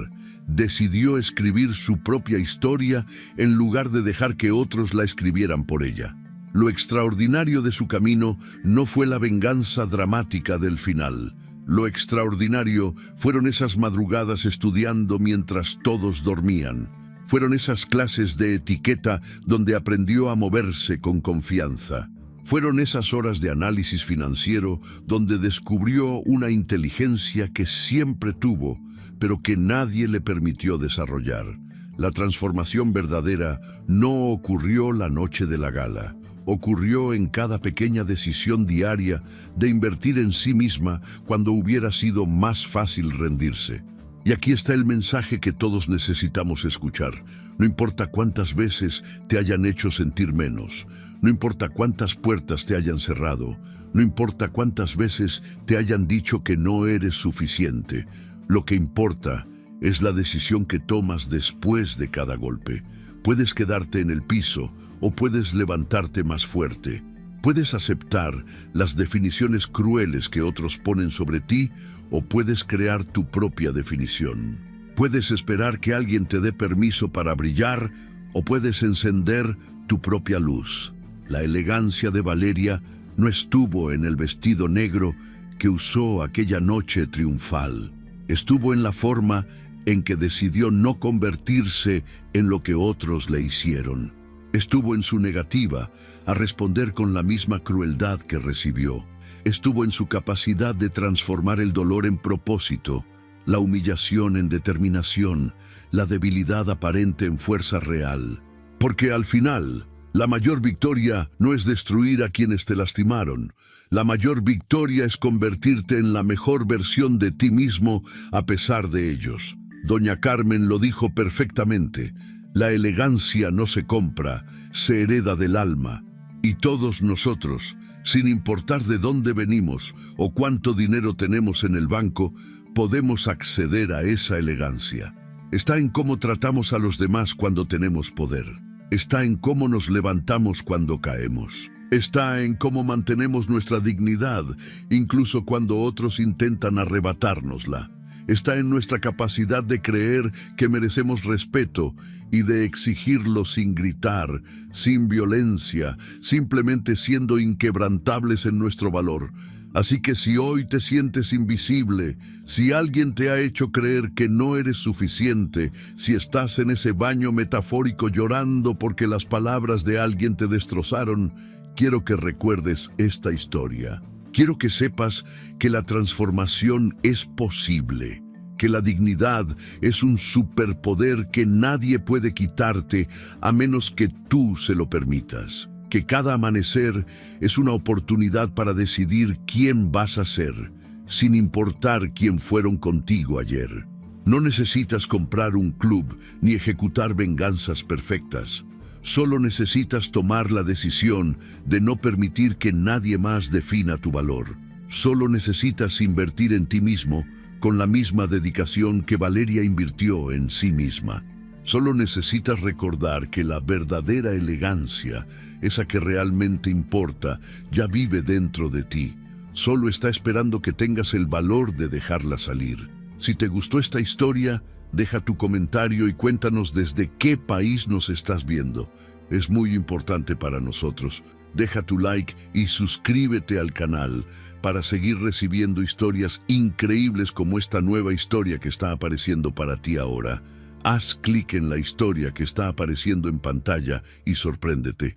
Decidió escribir su propia historia en lugar de dejar que otros la escribieran por ella. Lo extraordinario de su camino no fue la venganza dramática del final. Lo extraordinario fueron esas madrugadas estudiando mientras todos dormían. Fueron esas clases de etiqueta donde aprendió a moverse con confianza. Fueron esas horas de análisis financiero donde descubrió una inteligencia que siempre tuvo, pero que nadie le permitió desarrollar. La transformación verdadera no ocurrió la noche de la gala. Ocurrió en cada pequeña decisión diaria de invertir en sí misma cuando hubiera sido más fácil rendirse. Y aquí está el mensaje que todos necesitamos escuchar. No importa cuántas veces te hayan hecho sentir menos, no importa cuántas puertas te hayan cerrado, no importa cuántas veces te hayan dicho que no eres suficiente, lo que importa es la decisión que tomas después de cada golpe. Puedes quedarte en el piso o puedes levantarte más fuerte. Puedes aceptar las definiciones crueles que otros ponen sobre ti o puedes crear tu propia definición. Puedes esperar que alguien te dé permiso para brillar o puedes encender tu propia luz. La elegancia de Valeria no estuvo en el vestido negro que usó aquella noche triunfal. Estuvo en la forma en que decidió no convertirse en lo que otros le hicieron. Estuvo en su negativa a responder con la misma crueldad que recibió. Estuvo en su capacidad de transformar el dolor en propósito, la humillación en determinación, la debilidad aparente en fuerza real. Porque al final, la mayor victoria no es destruir a quienes te lastimaron. La mayor victoria es convertirte en la mejor versión de ti mismo a pesar de ellos. Doña Carmen lo dijo perfectamente. La elegancia no se compra, se hereda del alma. Y todos nosotros, sin importar de dónde venimos o cuánto dinero tenemos en el banco, podemos acceder a esa elegancia. Está en cómo tratamos a los demás cuando tenemos poder. Está en cómo nos levantamos cuando caemos. Está en cómo mantenemos nuestra dignidad, incluso cuando otros intentan arrebatárnosla. Está en nuestra capacidad de creer que merecemos respeto y de exigirlo sin gritar, sin violencia, simplemente siendo inquebrantables en nuestro valor. Así que si hoy te sientes invisible, si alguien te ha hecho creer que no eres suficiente, si estás en ese baño metafórico llorando porque las palabras de alguien te destrozaron, quiero que recuerdes esta historia. Quiero que sepas que la transformación es posible, que la dignidad es un superpoder que nadie puede quitarte a menos que tú se lo permitas. Que cada amanecer es una oportunidad para decidir quién vas a ser, sin importar quién fueron contigo ayer. No necesitas comprar un club ni ejecutar venganzas perfectas. Solo necesitas tomar la decisión de no permitir que nadie más defina tu valor. Solo necesitas invertir en ti mismo con la misma dedicación que Valeria invirtió en sí misma. Solo necesitas recordar que la verdadera elegancia, esa que realmente importa, ya vive dentro de ti. Solo está esperando que tengas el valor de dejarla salir. Si te gustó esta historia, deja tu comentario y cuéntanos desde qué país nos estás viendo. Es muy importante para nosotros. Deja tu like y suscríbete al canal para seguir recibiendo historias increíbles como esta nueva historia que está apareciendo para ti ahora. Haz clic en la historia que está apareciendo en pantalla y sorpréndete.